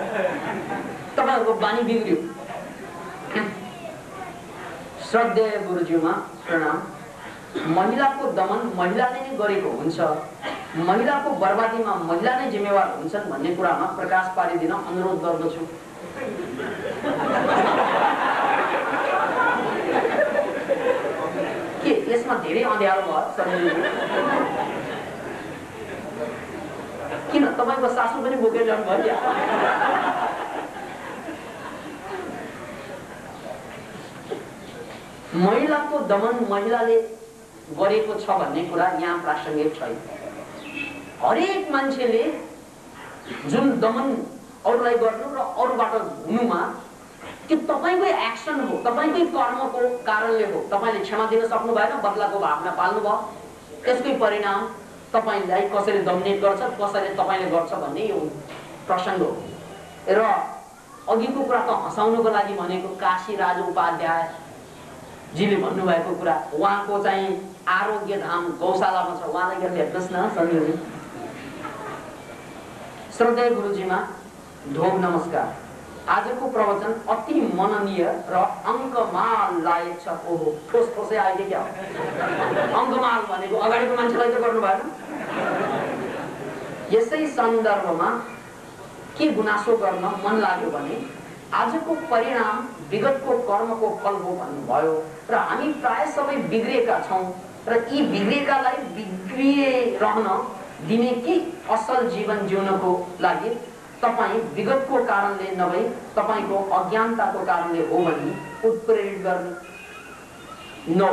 तपाईँहरूको बानी बिग्रियो। श्रद्धेय गुरुज्यूमा प्रणाम। महिलाको दमन महिलाले नै गरेको हुन्छ, महिलाको बर्बादीमा महिला नै जिम्मेवार हुन्छन् भन्ने कुरामा प्रकाश पारिदिन अनुरोध गर्दछु। के यसमा धेरै अँध्यारो भयो? किन तपाईको सासू पनि बोकेर जानु भयो? महिलाको दमन महिलाले गरेको छ भन्ने कुरा यहाँ प्रासङ्गिक छैन। हरेक मान्छेले जुन दमन अरूलाई गर्नु र अरूबाट हुनुमा त्यो तपाईकै एक्सन हो, तपाईकै कर्मको कारणले हो। तपाईले क्षमा दिन सक्नु भएन, बदलाको भावना पाल्नु भयो, त्यसकै परिणाम तपाईलाई कसैले डोमिनेट गर्छ, कसैले तपाईले गर्छ भन्ने यो प्रसङ्ग हो। र अघिको कुरा त हँसाउनुको लागि भनेको काशीराज उपाध्याय जीले भन्नुभएको कुरा, उहाँको चाहिँ आरोग्य धाम गौशालामा छ, उहाँलाई गएर हेर्नुहोस् न सन्जोजी। श्रद्धेय गुरुजीमा ढोग नमस्कार। आजको प्रवचन अति मननीय र अङ्कमाल लायक छ। ओहो ठोस ठोसै आइदियो क्या? अङ्कमाल भनेको अगाडिको मान्छेलाई त गर्नु भएन। यसै सन्दर्भमा के गुनासो गर्न मन लाग्यो भने आजको परिणाम विगतको कर्मको फल हो भन्नुभयो र हामी प्राय सबै बिग्रेका छौं र यी बिग्रेकालाई बिग्रिरहन दिने कि असल जीवन जिउनको लागि तपाई विगतको कारणले नभई तपाईको अज्ञानताको कारणले हो भनी उत्प्रेरित गर्ने। नो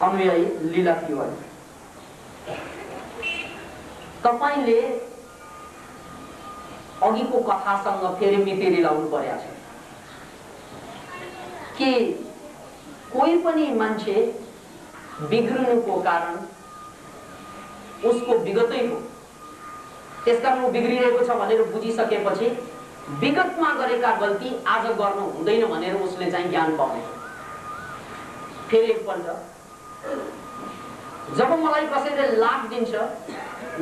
अनुयायी लीला तिवारी, तपाईले अघिको कथासँग फेरि मितेरी लाउनु पर्या छ कि कोही पनि मान्छे बिग्रिनुको कारण उसको विगतै हो। त्यसकारण ऊ बिग्रिरहेको छ भनेर बुझिसकेपछि विगतमा गरेका गल्ती आज गर्नु हुँदैन भनेर उसले चाहिँ ज्ञान पाउने। फेरि एकपल्ट जब मलाई कसैले लाभ दिन्छ,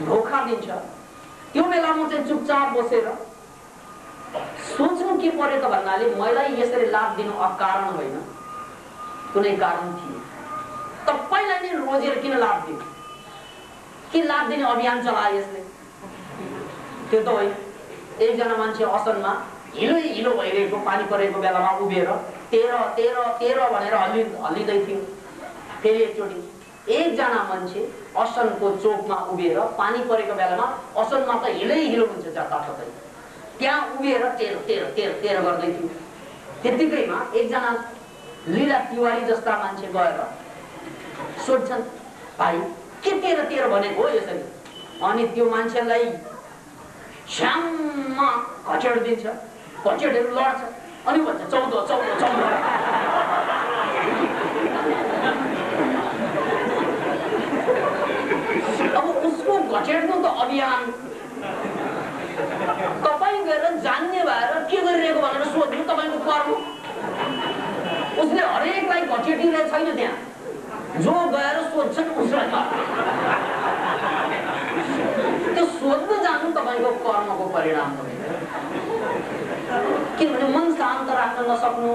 धोखा दिन्छ, त्यो बेलामा चाहिँ चुपचाप बसेर सोच्नु के पर्यो त भन्नाले मलाई यसरी लाभ दिनु अकारण होइन, कुनै कारण थियो। तपाईलाई नै रोजेर किन लाभ दिनु? के लाभ दिने अभियान चलाए यसले? त्यो त होइन। एकजना मान्छे असनमा हिलो हिलो भइरहेको पानी परेको बेलामा उभिएर 13 13 13 भनेर हल्लिँदै थियो। फेरि एकचोटि एकजना मान्छे असनको चोकमा उभिएर पानी परेको बेलामा असनमा त हिलै हिलो हुन्छ जताततै, त्यहाँ उभिएर 13 13 13 13 गर्दै थियो। त्यतिकैमा एकजना लीला तिवारी जस्ता मान्छे गएर सोध्छन्, भाइ के 13 13 भनेको हो यसरी? अनि त्यो मान्छेलाई श्याममा घचेड दिन्छ, घचेडहरू लड्छ, अनि भन्छ 14 14 14। अब उसको घचेड्नु त अभियान तपाईँ गएर जान्ने भएर के गरिरहेको भनेर सोध्नु तपाईँको कर्म। उसले हरेकलाई घचेटिरहेको छैन, त्यहाँ जो गएर सोध्छन् उसलाई त्यो सोध्न जानु तपाईँको कर्मको परिणाम हो। किनभने मन शान्त राख्न नसक्नु,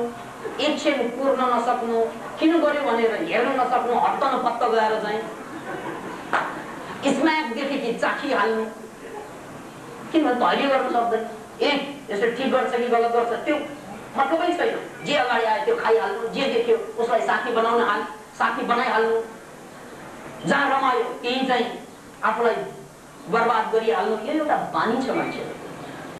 एकछिन पुर्न नसक्नु, किन गर्यो भनेर हेर्न नसक्नु, हत्त नपत्त गएर चाहिँ स्म्याक देखेकी चाखिहाल्नु, किनभने धैर्य गर्न सक्दैन। यसले ठिक गर्छ कि गलत गर्छ त्यो मतलबै छैन, जे अगाडि आयो त्यो खाइहाल्नु, जे देख्यो उसलाई साथी बनाइहाल्नु, जहाँ रमायो त्यही चाहिँ आफूलाई बर्बाद गरिहाल्नु, यो एउटा बानी छ मान्छेको।